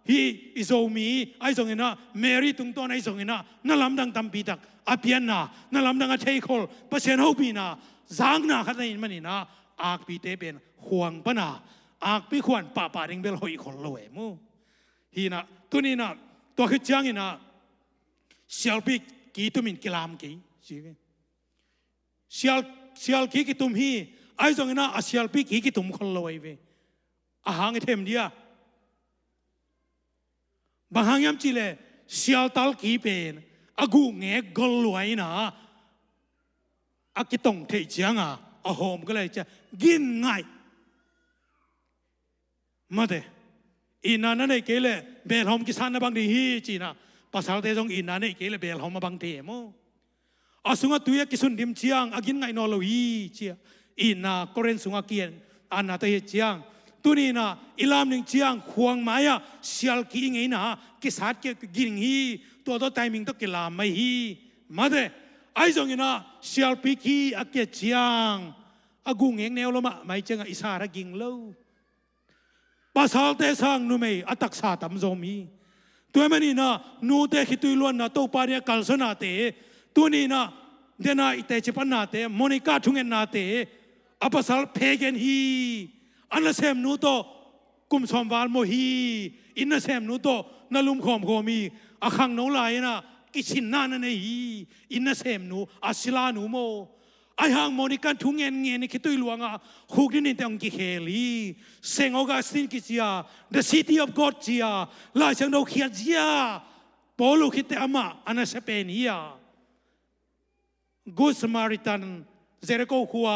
ฮีอิโซมีไอ้จงอินาเมรี่ตุงตอนไอ้จงอินานั่นลำดังตัมปีตักอาเปียนนะนั่นลำดังอาเทคอลเปอร์เซ็นต์หูปีนะจางนะขัดนี่มันนี่นะอากปีเตเป็นห่วงปนะอากปีควรป่าริงเบลหอยคนรวยมูฮีนะตัวนี้นะตัวคือจังอินะเชียลปีกีตุมินกิลามกีชีวิตเชียลกีกิตุมฮีไอ้จงอินะเชียลปีกีกิตุมคนรวยเวอาหางเทมเดียบางอย่างจีเลเชียลตัลกีเป็นอากูเงะกลวยนะอากิตงเทจังอาโฮมก็เลยจะกินง่ายมาเถอะอินนั่นไอ้เกลเบลฮอมกิสันนะบางทีฮีจีน่ะภาษาเตจงอินนั่นไอ้เกลเบลฮอมมาบางทีมั้งอาสุงาตุยกิสุนดิมเชียงอากินง่ายนอลวีเชียอินน่ะก็เรนสุงาเกียนอันน่ะเตยเชียงตัวนี้นะอิลามหนึ่งเชียงห่วงไม้เชียลกีไงนะกิสัดเกกินฮีตัวไทมิ่งต้องกิลามไม่ฮีมาเถอะไอ้จงอินะเชียลปีกีอาเกเชียงอากูเงงแนวละมาไม่เจงอิสาระกิงเล่าภาษาเตสังนูไม่อัตักษาตำโจมีตัวมันนี่นะนูเตขิตุยล้วนนะตัวปารีกัลสนาเตตัวนี้นะเดน่าอิเตจิปันนาเตโมนิกาทุงเงินนาเตอภาษาเพเกนฮีอันละเซมนูโตกุมสมวาลโมฮีอินละเซมนูโตนั่ลุมขอมโคมีอาคังน้องลายนะกิชินนานั่นเองอินละเซมนูอาศิลานูโม ไอหางโมนิกันทุ่งเงินเงินนี่คิดตัวหลวงอ่ะหุกนี่แต่องกิเคลีเซงออกาสตินกิจีย the city of God จียลายเชิงดาวเขียจียปอลูคิดแต่อามาอันนั้นเสเปนีย Good Samaritan เจริโกขัว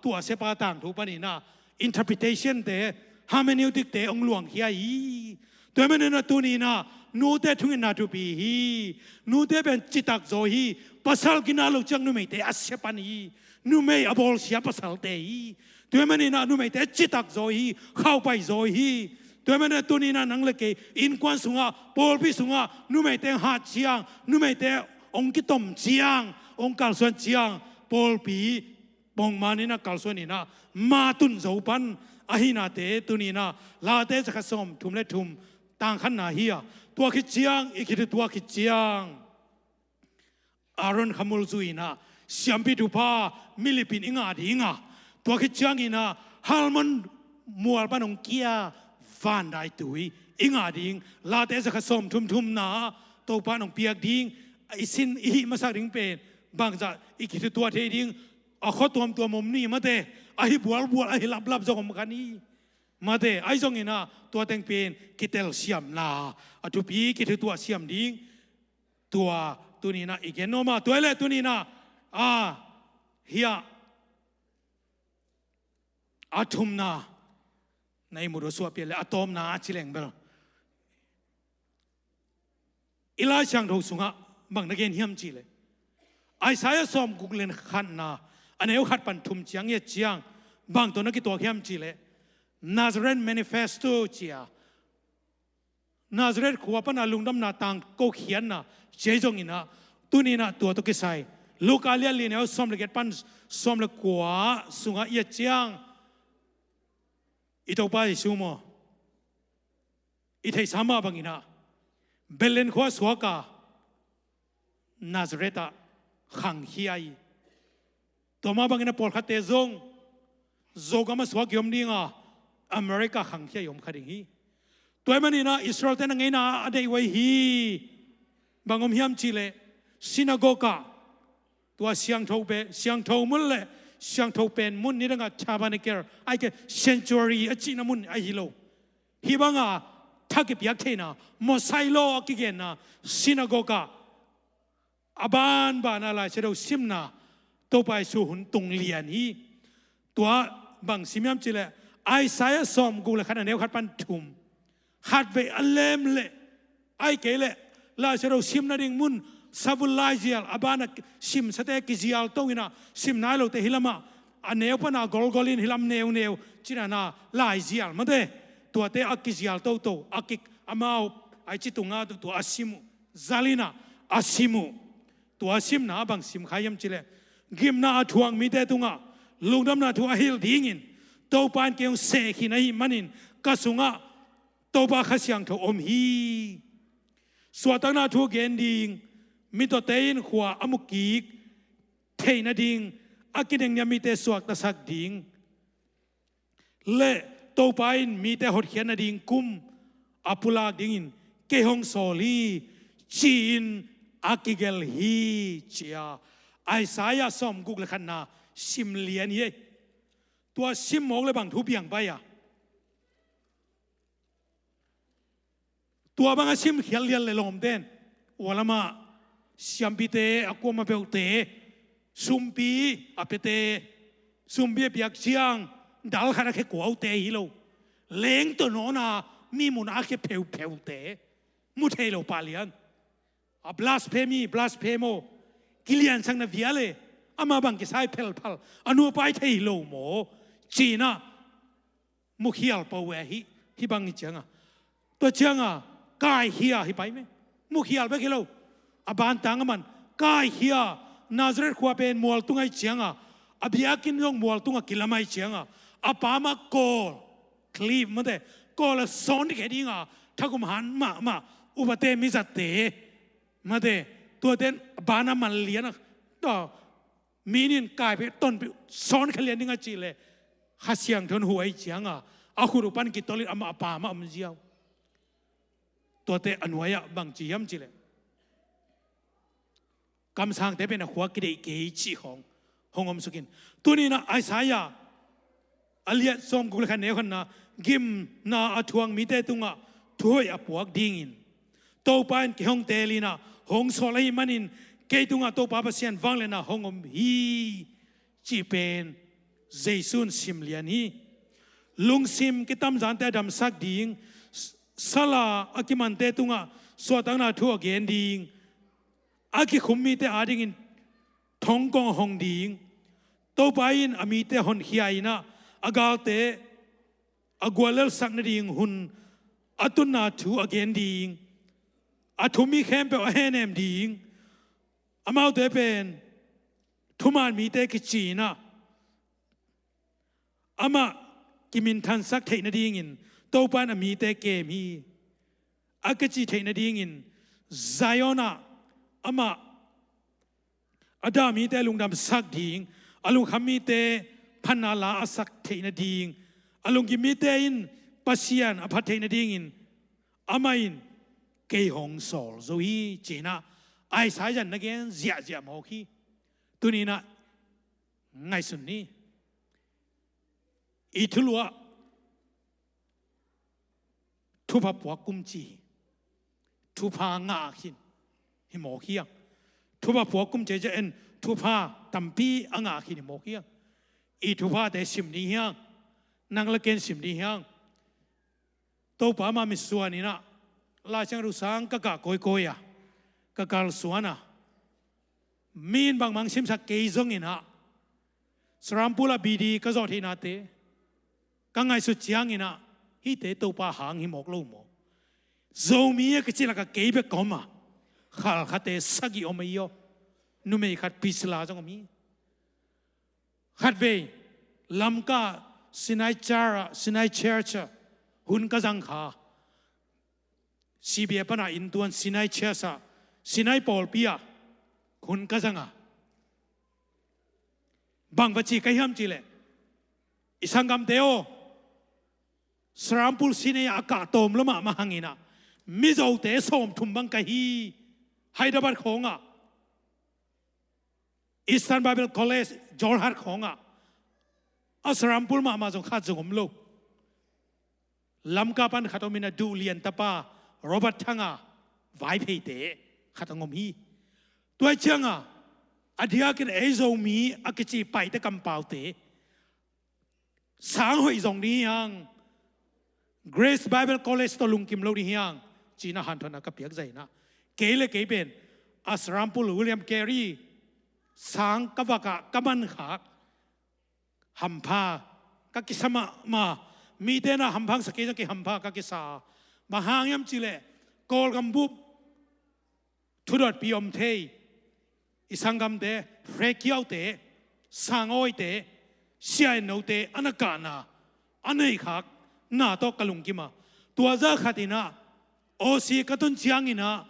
ตัวเสปาต่างถูกปะนี่นะ interpretation เตะ hermeneutic เตะองหลวงเฮียอีตัวมันนั่นตัวนี้นะนูเตทุ่งนาทุปีฮีนูเตเป็นจิตักโซฮีภาษากินาลูกจังนูไม่เตะอาเสปานีนูไม่อบอลเสียภาษาเตะฮีตัวมันนี่นะนูไม่เตะจิตักโซฮีเข้าไปโซฮีตัวมันนั่นตัวนี้นะนังเล็กอินควันสุงะปอลพิสุงะนูไม่เตะหาดเชียงนูไม่เตะองกิตมเชียงองกาลส่วนเชียงปอลปีปองมานี่นะกาลส่วนนี่นะมาตุนโซปันอาหินาเตตัวนี้นะลาเตจะขสมทุมเล็ทุมต่างขันนาเฮียตัวคิดเจียงอีกคิดตัวคิดเจียงอารอนขมุลซุยนะเสียมพิทุพามิลิปินอิงาดิงาตัวคิดเจียงอีนะฮัลมันมัวปนองเกียฟันได้ตุยอิงาดิงลาเตจะขสมทุมนะตัวปนองเปียกดิงไอสินอีมาสักดิงเป็นบางจะอีกคิดตัวเทดิงเอาข้อตัวมุมนี้มาเตะไอบัวไอลับจงกันนี้มาเตะไอจงอินะตัวแต่งเป็นกิเตลเสียมนาอทุปีกิเตตัวเสียมดิ้งตัวนี้นะอีกแค่โนมาตัวเล่ตัวนี้นะเฮียอาทุมนาในมุดสวบเปลี่ยนเลยอะตอมนาชิเลงเบลอิลาช่างถูกสุงะบางนักเรียนเฮียมจีเลยไอสายสอมกุกเลนขันนาอันนี้เขาขัดปันทุมเจียงเยเจียงบางตัวนักกีตัวเฮียมจีเลยNazareth Manifesto เจีย Nazareth ขวบปนาลุงดำนาต่างก็เขียนนะเจจงอินะตัวนี้นะตัวตุกิไซลูกาเลียลีเนี่ยสมเลกปันสมเลกกัวสุงะเยเจียงอิตาไปซูโมอิเทสามาบังอินะเบลเลนขวสวกา Nazareth ขังเฮียตัวมาบังอินะปอลขัดเตจงก็มาสวกยมดิ้งอเมริกาขังเที่ยมขัดอย่างนี้ตัวมันนี่นะอิสราเอลแต่นั่งไงนะอะไรไว้ฮีบางอมฮิมจิเลซินาโกกาตัวเสียงทบเสียงทบมุนเลยเสียงทบเป็นมุนนี่ดังกับชาบานเกอร์ไอ้แกเซนจูรีอจินามุนไอ้ฮิโลฮิบังอ่ะทักเก็บยักษ์เทนะมอไซโลกิเกนนะซินาโกกาอบานอะไรเสด็จซิมนะตัวไปสู่หุ่นตรงเลียนนี้ตัวบางซิมยมจิเลไอ้สายสอมกูเลยขนาดนี้ขัดปันทุมขัดไปอัลเลมเลยไอ้เกลเลยลาเชโรซิมนาดิงมุนซาบุลไลเจียลอาบานักซิมสเตกิจิอัลโตวินะซิมนายโลเตฮิลามาอันเนวปนากอลกอลินฮิลามเนวจินานาไลเจียลมาเดตัวเตอักกิจิอัลโตอักกิกอามาไอจิตุงาตัวอาซิมุซาลินาอาซิมุตัวอาซิมนาบางซิมขายมจิเลกิมนาทวงมีเตตุงาลุงดำนาทวงฮิลดิ้งินตัวปานเกี่ยวเสกในมันนินกสุงะตัวปาขสียงทอมฮีสวดตั้งนาทัวเกนดิงมิตัวเตยนขวาอมุกีกเทนดิงอากินยังมีแต่สวดตะสักดิงเละตัวปานมีแต่หดเขียนดิงกุมอปุลากดิงเกฮงโซลีจีนอากิเกลฮีเชียไอสายาสอมกุกเลขันนาซิมเลียนเยตัวซิมมองเลยบางทุบอย่างไปตัวบางซิมเขียนเรียนเลยลมเด่นวันละมาซิมปีเตอกูมาเปลเตซุมปีอเปเตซุมปีเปียกเชียงดัลขนาดแค่กัวเตฮิโลเล้งตัวโนนามีมุนอาแค่เพลเตมุเทโลปาเลียนบลัสเพมีบลัสเพโมกิเลียนสังนาวิอาเลอามาบังกิสายเพลพัลอนุไปเทฮิโลโมจีน่ามุขยาลปาวฮิบังอิจังตัวจังกายเฮียฮิไปไหมมุขยาลไปกี่โลอบานตังมันกายเฮียนาซาเรตขวาเป็นมัวตุงไอจังอบิอากินยองมัวตุงกิลาไม่จังอาปามาโกคลีฟมันเดโกลสอนที่แค่นี้ถ้ากุมหันมาอุบัติเหตุมิจัดเตะมาเดตัวเด่นบานามันเลี้ยนต่อมีนินกายไปต้นไปสอนเขาเรียนนี่ไงจีเลยข้าเสียงทนหัวไอ้เจียงอาคุรุปันกิตอลิอามาป่ามาอมเจียวตัวเตอันวัยบางจียมจีเลยกำสังเตเป็นหัวกิเลสเกจีของ hongom sukin tuni na Isaiah aliat som kul khan ne khan na gim na athuang mi te tunga thoi apuak dingin to pan ki hong telina hong solai manin ke tunga to pa pasian wanglena hongom hi chi pen jaisun simlian hi lungsim kitam jante dam sak ding sala akimante tunga swatang na thu again ding aki khummi te ading in thong kong hong ding to pain ami te hon hiaina agalte agwalel sakna ding hun atuna thu again ding athumi khem pe ahenem ding amau te pen thuman mi te kichina ama kimin than sak theina ding in to pan ami te ke mi akachi theina ding in zayona ama adami te lungdam sak ding alung khami te phanala asak theina ding alung gi mi te in pasian aphat theina ding in amain ke hong sol zo hi china ai sai jan again zia mo khi tunina ngai sun ni ithulua thupa pwa kumchi thupa nga khin hi mo khiang thupa pwa kumche je en thupa tampi anga khin mo khiang I thupa te sim ni hiang nang la ken sim ni hiang to pa ma mi suani na la chang ru sang ka koi ya ka kal suana min bang mang sim sa ke zong ina srampula bidi ka zo thi na te ka ngai su chiang ina hi te to pa hang hi mok lo mo zo mi ka chila ka ke be koma khal khate sagi o mai yo nu me khat pisla jong mi khat ve lamka sinai church hun ka jang kha CBA pana intuan sinai chesa sinai pol pia hun ka janga bang bachi kai ham chile isangam deo srampul sinai aka tom lama mahangina mizo te som thumbang ka hi Hyderabad khonga Eastern Bible College Jorhat khonga asrampul ma jong khat jong lo lamka pan khatomina du lian tapa Robert thanga vai phei te khatangom hi toy changa adhia ken ezo mi akichi pai te kampau te sang hoi jong ni yang Grace Bible College to lungkim lo ni yang china han thona ka piak zaina kele ke ben asrampul William Carey sang kawaka kaman khak hampa ka kisama ma mi te na hampang sa ke hampa ka kisa mahangyam chile kol gambup thudot piom thei isangam te frekiau te sangoi te siai no te anakana anei khak na to kalungkima tuaza khatina osi katun chiangina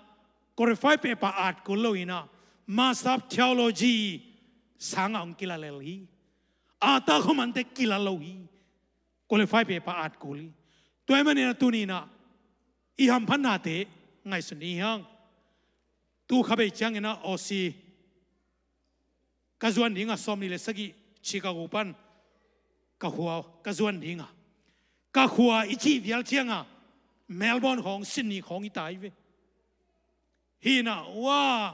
qualify paper art kuloina master of theology sanga ongkila leli ata khomante kila lohi qualify paper art kuli toy manina tunina I ham phanate ngai suni hang tu khabe changena osi kazuan dinga somni le sagi Chicago pan ka huwa kazuan dinga ka huwa ichi vial chianga Melbourne khong Sydney khong I tai ve hina wa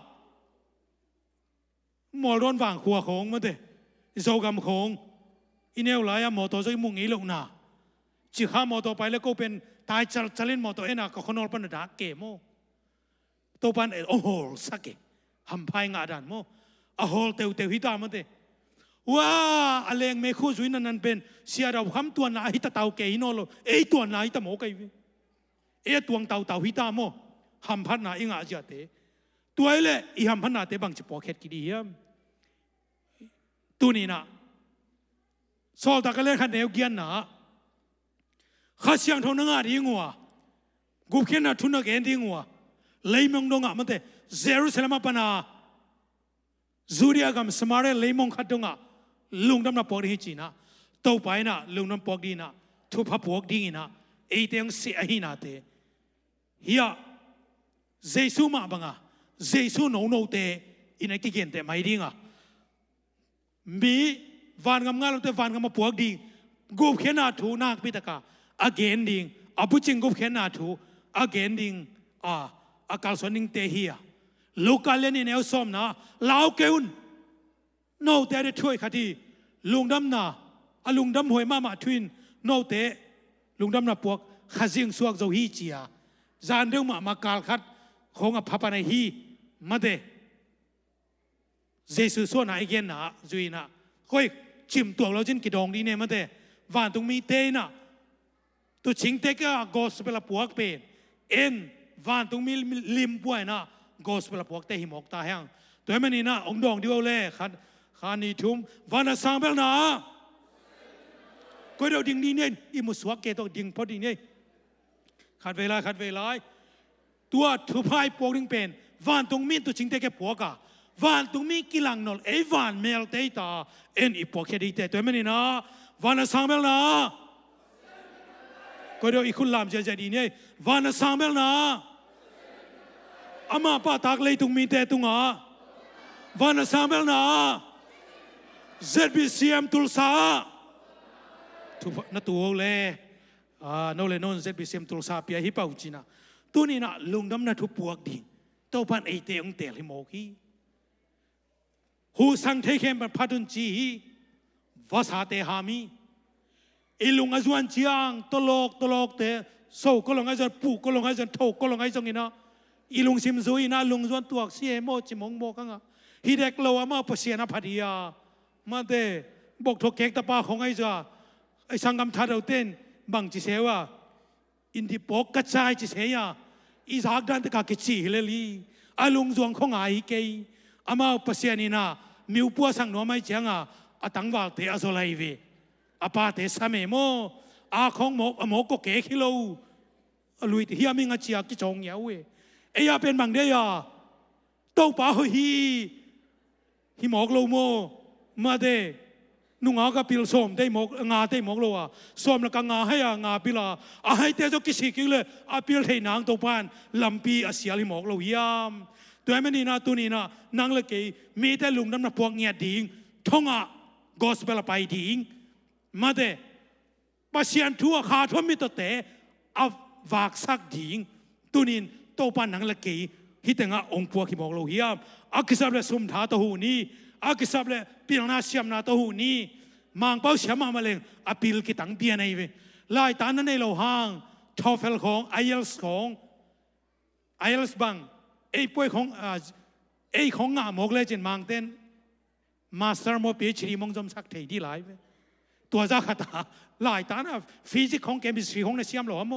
Melbourne wang huwa khong ma de zogam khong ineu laya moto zoi mung I lo na chi kha moto pai le ko pen tai chalin moto ena ko khonol pan da ke mo to pan o hol sake ham phai nga dan mo a hol teu hi ta ma de wa aleng me khu zuin nan pen sia ra kham tuan na hi ta tau ke no lo e tuan na hi ta mo kai e tuang tau hi ta mo ham phan na inga ja te tuai I ham phan na te bang chi pocket ki di hiam tu ni na sol ta ka le khan neu gian na kha siang thong nga ri ngwa gup khen na thuna gen ding ngwa leimong dong ma te Jerusalem pana Zuria gam samare leimong khatunga lungdam na por hi china to pai na lungnam pok di na thu pha pok ding ina e teng se a hi na te hia Jesu ma banga Jesu no te ina ki gen te mai dinga มีวันงามงาลแต่วันงามมาปวกดิ่งกูเขียนหน้าถูนักพิตกาagainดิ่งอาบุจิงกูเขียนหน้าถู again ดิ่งอาการส่วนดิ่งเตหียลูกการเล่นนี่แนวซ้อมนะลาวเกอุนโนเตะได้ช่วยขัดลุงดำนาลุงดำหวยมาทวินโนเตะลุงดำนาปวกขัดซิงสวกเจ้าฮีเจียจานเรื่องมากาลคัดของพับในฮีมาเดเจสุส่วนไหนเกนนะจุยนะค่อยชิมตัวเราจินกิดองดีเนี่ยมาเดวันตรงมีเตนะตัวชิงเตก็กอสเปลปวกเป็นเอ็นวันตรงมีลิมป่วยนะกอสเปลปวกเตหิมอกตาแห้งตัวมันนี่นะองดองดิวเล่ขันขานีทุ่มวันสังเบลนะก็เดี๋ยวดิ่งดีเนี่ยอิมุสวกเกตัวดิ่งพอดีเนี่ยขัดเวลาตัวทุพายปวกดิ่งเป็นวันตรงมีตัวชิงเตก็ปวกอะวันตรงมีกิลังนอลวันเมลเตตาเอ็นอีปวกแค่ดีแต่ตัวมันนี่นะวันสังเบลนะก็เดี๋ยวอีกคนลามจะดีเนี่ยวันสังเบลนะอามาป้าตากเลยตรงมีแต่ตรงอ่ะวันสังเบลนะZBCM ตุลซาทุกนัตัวเลยโนเลนน ZBCM ตุลซาเปียฮิปาวจีน่ะตัวนี้นะลุงดำนัทุปวกดิ่งตัวพันไอเตองเตลิโมกีหูสังเทเข้มพัดดุนจีวาสาเตหามีอีลุงอาจวนจียงตลกเตโซก็ลงอาจวนปูก็ลงอาจวนโถก็ลงอาจวนนี่นะอีลุงซิมซุยนะลุงจวนตัวเสียโมจิมงโมกังอ่ะฮิเด็กเราว่ามาเปเสียนะพัดยามาเดบอกทกเก็กตาปาของไอ้จ้าไอ้สังกัมทัดเอาเต้นบังจิเสวะอินที่ปกกระจายจิเสียอีสากดันตะกากิจีเลลีอาลุงจวงของไอ้เกยอามาเปเสียนี่นะมิวปัวสังหนัวไม่เจียงตังวาเตอโซไลเวอาปาเตสามเมโมของหมกก็เกะคิโลลุยที่เฮียมิงอาเจียกิจงเยาเวไอ้ยาเป็นบังเดียโตป่าฮิหมกโลโมมาเดนุ่งอากาพิลส้มได้หมกงาได้หมกโลอ่ะส้มแล้วก็งาให้งาพิลาให้เตจกิสิกิเลยพิลให้นางตัวปานลำปีเสียลิหมกโลยามตัวมันนี่นะตัวนี้นะนางเลยกีมีแต่ลุงน้ำหนักพวกเงียดิ่งท่องกอสเปลไปดิ่งมาเดปัสยันทั่วขาทั่วมิตรเตะวากซักดิ่งตัวนี้ตัวปานนางเลยกีฮิตงะองค์พวกฮิหมกโลยามกิสับเลยสมถาตัวหูนี้กิสับเลยปีนาเสียมนาตัวหูนี้มังเป้าเสียมามาเลงพิลกิตังเตียนไอเวลายตานั้นในโลหางทอเฟลของไอเอลส์บังไอ้ป่วยของของงาหมกเลยจินมังเต้นมาสเตอร์โมปีชรีมงจอมสักเทดีหลายตัวจ้าขตาหลายตานะฟิสิกของเกมสตรีของในเสียมหลอม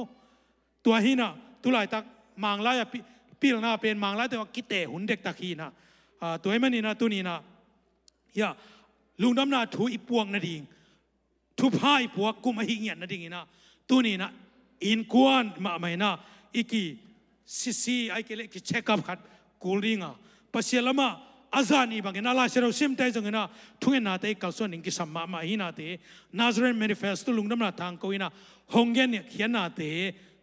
ตัวหินะตัวหลายตามังไล่ปีลนาเป็นมังไล่แต่ว่ากิเตหุ่นเด็กตะคีนะตัวไอ้มันนี่นะตัวนี้นะอย่าลุงดำนาถูอีปวงนาดิ่งทุพายปวกกุมหิงเงียนนาดิ่งนะตัวนี้นะอินกวนมาไม่นะอีกีซีไอเกล็กเช็คอัพขัดกูริงปัสเซลมาอาจารย์นี่บางอย่างน่าเชื่อเชื่อมใจจังนะทุ่งนาเตะกัลส่วนหนึ่งกิสมาหินาเตนาซาเรนแมนิเฟสต์ลุงดำนาทางกูอินะฮงเกนเนี่ยเขียนนาเต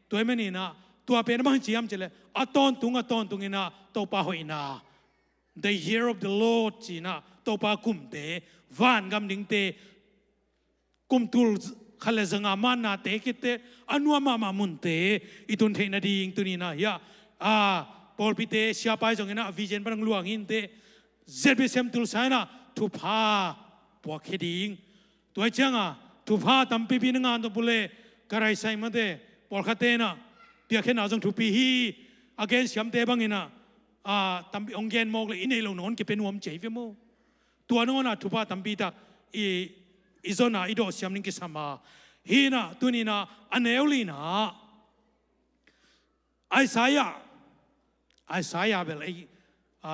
ตัวมันนี่นะตัวเป็นบางจียมเจเลยตอนตุงอินะตัวป่าหอยนา The year of the Lord จีนะตัวป่ากุมเตวันกำดิ่งเตกุมตุลขลังสังอามันนาเตกิเตอนุมามุนเตอิตุนเทนดิ่งตัวนี้นะยาพอลพิเตเสียไปจังนะวิเจนปรังลวงอินเตเซบเซมตุลไซนะทุพาปวกเขดิ่งตัวเจ้าทุพาตั้มปีนงานตัวบุเล่กระไรไซมันเตพอลขัดเตนะเปียกแค่นาจงทุปีฮีอาเกนเสียมเตบังอินะตั้มองเกนมองเลยอินเอลนอนเก็บเป็นวมเจฟิโมตัวโน้นทุพาตั้มปีตาอิโซนาอิโดเสียมนิงกิสมาฮีนะตัวนี้นะอันเอลลีนะไอสายาเบล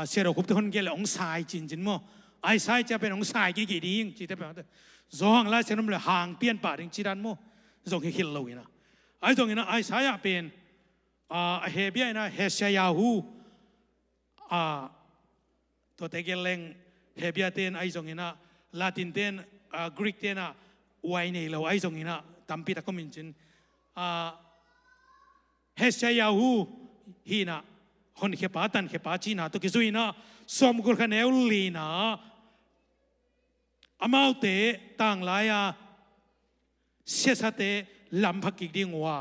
เสียเราคุบทุกคนเกลองสายจริงๆมั้งไอสายจะเป็นองสายกี่ดีจริงๆแต่แบบนั้นจงไล่เสียน้ำเลยห่างเปลี่ยนป่าจริงๆดันมั้งจงให้คิดเลยนะไอจงนะไอสายเป็นเฮเบียนะเฮเซียาหูตัวเตเกลเลงเฮเบียเตนไอจงนะลาตินเตนกรีกเตนะไวนี่เราไอจงนะตั้มปีตะก็มินจินเฮเซียาหูฮีนะคนเขปาตันเขปาจีน่าตัวกิจุยนะสมกุลขันเอลลีนะ amau te tang laya sesate lampakik dingwa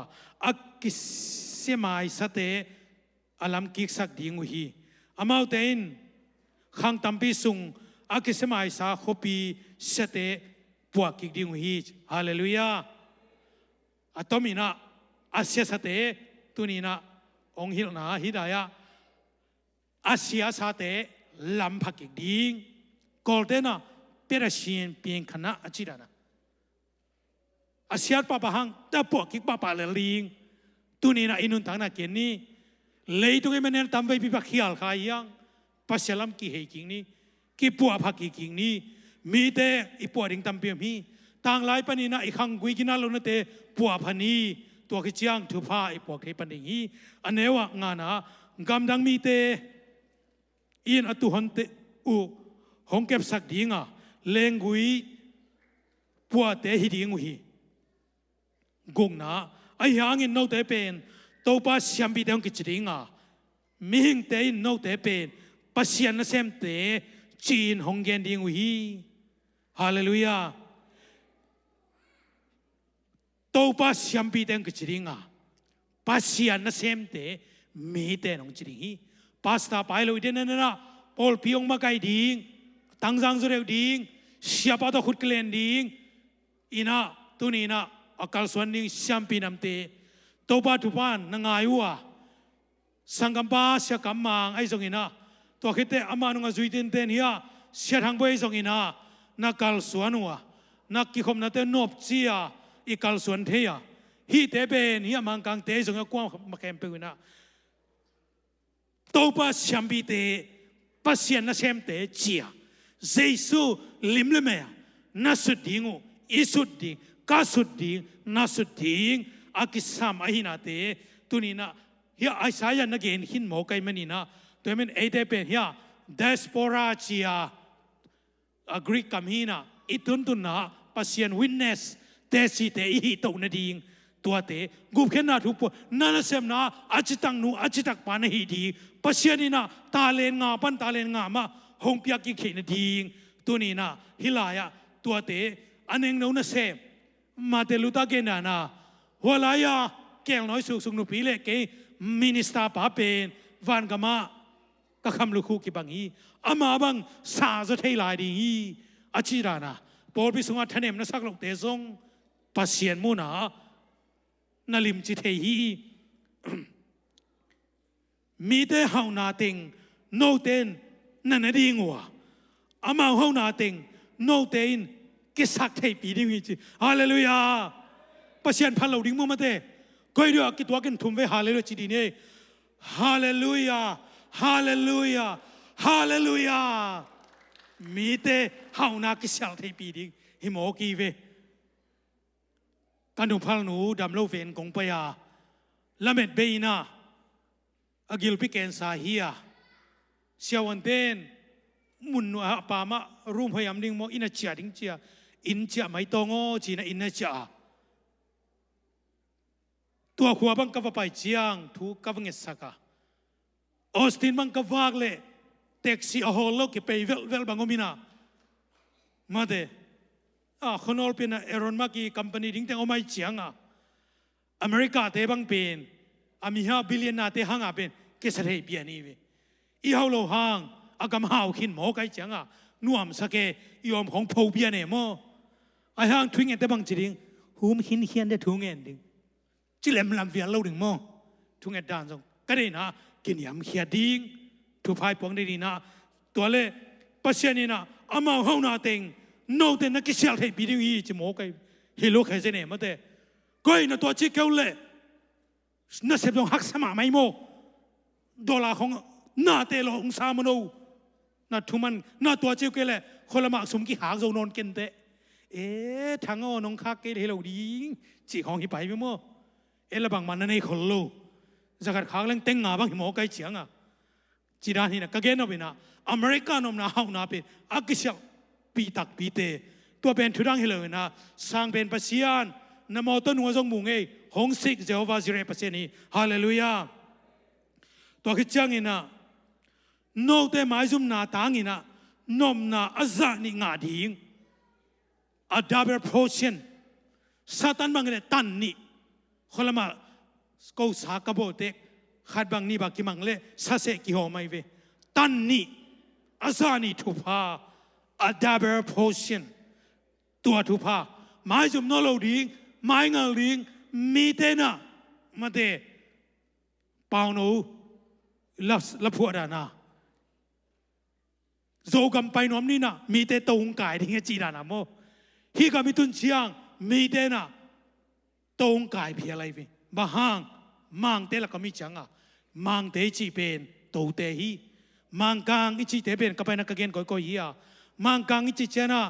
akisemai sate alam kik sak dingu hi amau te in khang tampi sung akisemai sa khopi sate puakik dingu hi hallelujah atomina asya sate tunina ong hilna hidaya Asia sate lampakik ding Goldena perasian pieng kana achirana Asia papahang tapo kik papa leling tunina inun tangna keni leitung emenen tambai pipa khial khayang pasyalam ki heking ni ki puwa phaki king ni mi te ipuading tampiam hi tang lai panina ikhang gui kinalo na te puwa phani to ki chiang thu pha ipuak he paning hi anewa ngana gamdang mi te in atu honte u hongkep sak dinga lengui puwa te hi dingu hi gongna ai hangin no te pen to pa siambi dang ki chringa mihing te no te pen pasian na sem te chin honggen dingu hi hallelujah to pa siambi dang ki chringa pasian na sem te mi te nong chringi pasta pailo iden na pol piong makai ding tangjang zureu ding siapa to khut klen ding ina tunina akal swaning siampi namte toba tupan nangayua sangampa sia kamang ai zongina to khite amanunga zuitin ten hiya sia hangboi zongina nakal swanua nakikhom na te nop chia ikal swan theya hi te ben hiya mangkang te zonga kwa makem pewina toba siampi te pasien na sem te chia jesu limlemea nasudingu isuding kasuding nasuding akisam ahina te tunina hiya Isaiah again hin mo kai manina to men ate pen hiya diaspora chia Greek kamhina ituntuna pasien witness te si te hi to na ding tua te gup khena thu po nana sem na achitang nu achitak pa na hi di pasianina talen nga pan talen nga ma hongpia ki khena ding tunina hilaya tua te aneng no na sem ma te luta ke na na walaya kel noi suk suk nu pile ke minister pa pen van gama ka kham lu khu ki bangi ama bang sa zo thei lai di achirana por bi sunga thanem na sak lok te song pasien mu na nalim chi thei hi mi te hau na ting no ten na na ding wa ama hau na ting no ten ki sak thei pi ding chi hallelujah pasien phalo ding mo mate koi dio ki to ken thum ve hallelujah chi di ne hallelujah hallelujah hallelujah mi te hau na ki sak thei pi ding hi mo ki veกันดูพัลนูดำโลเวนกงปยาละเม็ดเบยนาอากิลพิเกนสาฮียเสียวันเต้นมุนว่าปามะรูมพยายามดิ้งโมอินเจียดิ้งเจียอินเจียไม่ตองอจีน่ะอินเจียตัวขวาบังกับไปเจียงถูกกับเงสักออสตินบังกับวากเลยแท็กซี่โฮโลกิไปเวลบังอมินามาเดคนอลเป็นเอรอนมากีคัมพานีดิ้งแต่เอาไม่เจียงอเมริกาเตบังเป็นอามีฮาบิลเลียนนาเตหังเป็นเกษตรเปียนี่เวอีฮาวโลหังอากำฮาวขินหมอไกเจียงนัวมสเกยอมของผู้เปียเนี่ยมั้งไอ้หังทุ่งเงินแต่บังจีดิ้งหูมหินเฮียนได้ทุ่งเงินดิ้งจิเลมลำเวียนเล่าดิ้งมั้งทุ่งเงินด่านส่งก็ได้นะกินยำเขียดิ้งทุพายปวงได้ดีนะตัวเล่ปัสยานี่นะอามาฮาวนาเต็งโน้ตนักกิจการให้ปีนี้จะมองกันเฮโลใครจะเนี่ยมาแต่ก็อินตัวจีเกลเล่น่าเสพต้องหักสมาไม่โมดอลลาร์ของน่าเตลของสามโนน่าทุมันน่าตัวจีเกลเล่คนละมาสมกี่หางโจนนกินเตทางอ้อนงคักเกลเฮโลดีจีของที่ไปไม่โมละบางมันนั่นเองคนโลจะกัดขางเล่งเต็งงาบางที่มองกันเฉียงจีด้านนี้นะก็เกณฑ์เอาไปนะอเมริกานอมนาฮาวนาเป็นอักษรปีตักปีเตตัวเป็นทุรังเฮเลยนะสร้างเป็นปัสยานนโมต้นหัวทรงมุงหงสิกเจ้าวาจิเรปัสยานีฮาเลลูยาตัวคิดจังอินะโนเตหมายซุมนาตางอินะนมนาอัจฉริงาดิ่ง a double portion Satan bang ne tan ni kholama ko sa ka bo te khat bang ni ba ki mang le sa se ki ho mai ve tan ni azani thu pha a double portion tua thu pha mai zum no lo ding mai ngal ding mi te na ma te pao no la phua da na zo gam pai nom ni na mi te tong kai ding chi da na mo hi ka mi tun chiang mi te na tong kai phi alai ve ba hang mang te la ka mi chang a mang te chi pen to te hi mang kang i chi te pen ka pai na ka gen ko hi a mang kang i chi chena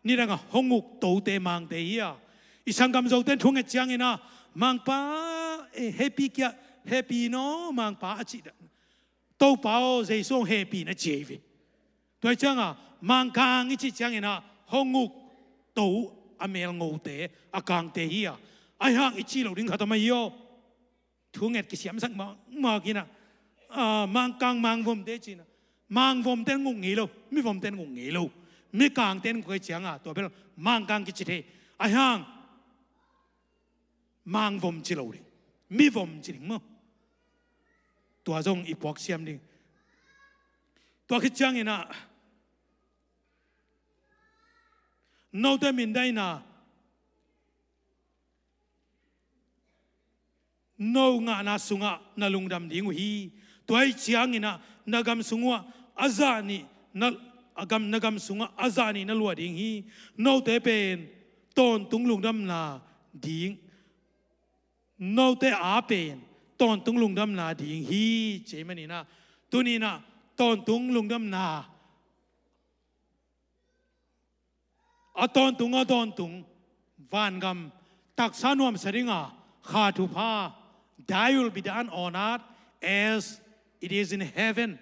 ni ra nga honguk to te mang te hi a isang gam zo ten thung e chiang ina mang pa happy kya happy no mang pa a chi da to pao zai song happy na che ve toi chang a mang kang i chi chiang ina honguk to amel ngô te akang te hi a ai hang i chi lo ding khatam yo thung et ki siam sak ma kina mang kang mang vom te chi na mang vom ten ngung ngi lo mi vom ten ngung ngi lo mi kang ten ko chiang a to bel mang kang ki chi the ai hang mang vom chi lo ri mi vom chi ding mo tua zong i pok siam ding tua ki chiang ina no te min dai na no nga na sunga na lungdam ding hi toy chiang ina nagam sungwa azani na agam nagam sunga azani na lua ding hi no te pen ton tung lungdam na ding no te a pen ton tung lungdam na ding hi che mani na tu ni na ton tung lungdam na a ton tung van gam tak sanuam saringa kha tu pha thy will be done on earth as it is in heaven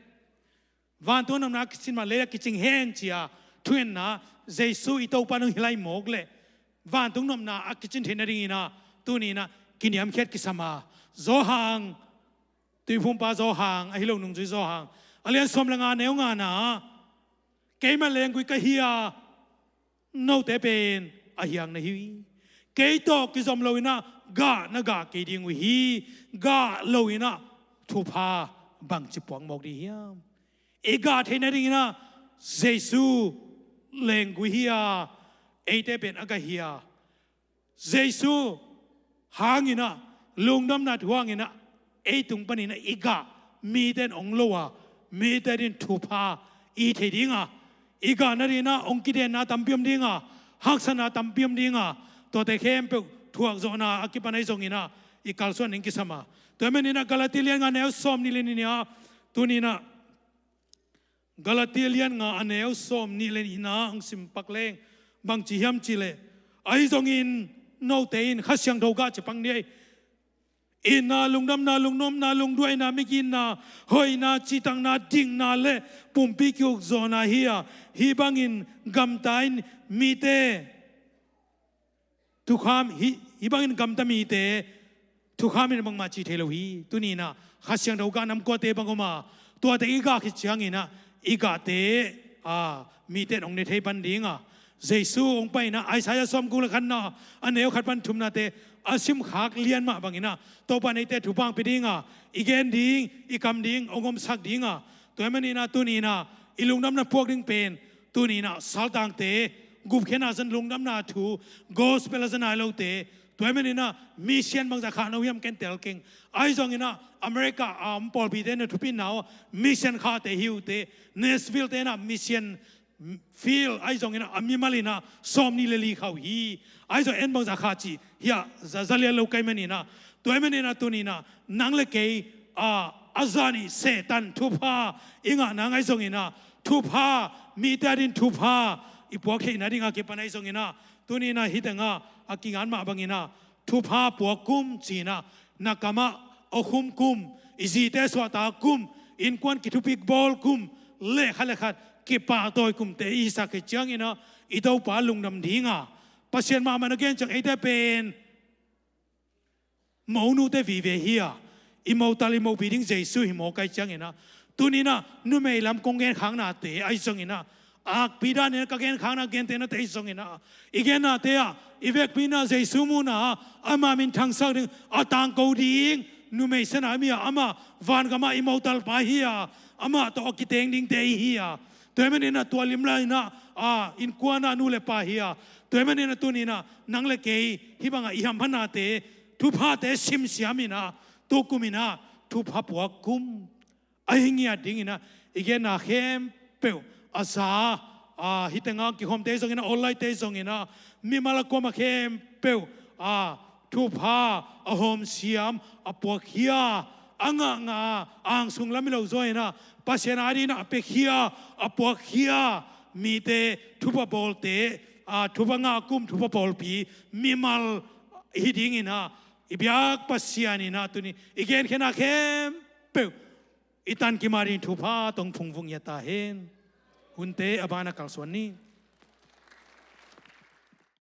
van tu nam na kisin ma le kiching hen chia thuen na jesu i to panu hilai mok le van tung nam na a kichin thenari na tu ni na kiniam khet ki sama zo hang tui phum pa zo hang a hilong nung zui zo hang alian som langa neu nga na ke ma leng gui ka hia no te pen a hiang na hi ke to ki zom loina ga na ga ke ding wi hi ga loina thu pha bang chi pong mok di hiam e ga the na ring na jesu leng gui hia e te pen aga hia jesu hangina lungdam na thuangina e tung panina iga mi den ong lowa mi den thu pha i the dinga iga na rina ong ki den na tampiam dinga haksana tampiam dinga to te khem pe thuak zo na akipanai zongina i kalson ning ki sama to menina galatilian nga neu som ni lenia tunina galatilian nga aneu som ni lenina ang simpak leng bang chi hiam chi le ai zongin no te in khasyang doga chapang ni in na lungdam na lungnom na lungduai na mikin na hoi na chitang na ding na le pumpi kyuk zona hiya hi bangin gamtain mite tukham hi bangin gamta mite tukhamin bang ma chi thelo hi tunina khasyang doga nam ko te bangoma to te iga khi chiangina iga te mite ong ne thei ban dinga jesu ong pai na Isaiah som kul khan na aneu khat pan thum na te asim khak lian ma bangina to pa nei te thupang pidinga igen ding ikam ding ongom sak dinga to mani na tunina ilungdam na pok ding pen tunina saltang te gup khena san lungdam na thu gospel san ai lo te to mani na mission bang za kha no yam ken tel king ai zong ina America pol bi den thupin now mission kha te hiu te Nashville te na mission feel ai zong ina ami malina som ni le li khau hi ai zo en bang za kha chi ya zazalia lo kai mani na toy mani na tunina nang le ke azani setan thupa inga nang ai zong ina thupa mi tarin thupa ipo khe na ringa ke panai zong ina tunina hidanga akingan ma bangina thupa pokum china nakama ohum kum izite swata kum in kwan ki thupik bol kum le khale khat ki pa toy kum te isa ke chang ina idau pa lungnam dinga pasien ma man again chang ete pen mo nu te vi ve hia imo tali mo biding jesu hi mo kai chang ina tunina nu me lam kong gen khang na te ai chang ina ak pida ne ka gen khana gen te na te song ina igen na te a ivek pina sei sumu na ama min thang sang ding atang ko ding nu me sana mi ama van ga ma immortal pa hi ama to kiteng ding te hi to men ina to lim lai na in kuana nu le pa hi to men ina tu ni na nang le ke hi banga i ham phana te thu pha te sim siamina tu kumina thu pha pu kum ahingia dingina igen na khem pe asa hitenga ki hom te song ina online te song ina mi mala ko ma khem pe thu pha a hom siam a pokhia anga nga ang sung lam lo zo ina pasenari na pe khia a pokhia mi te thu pa bol te thu pa nga kum thu pa bol pi mi mal hiding ina ibyak pasiani na tuni igen khena khem pe itan ki marin thu pha tong phung phung ya ta hen hunte abana kal swan ni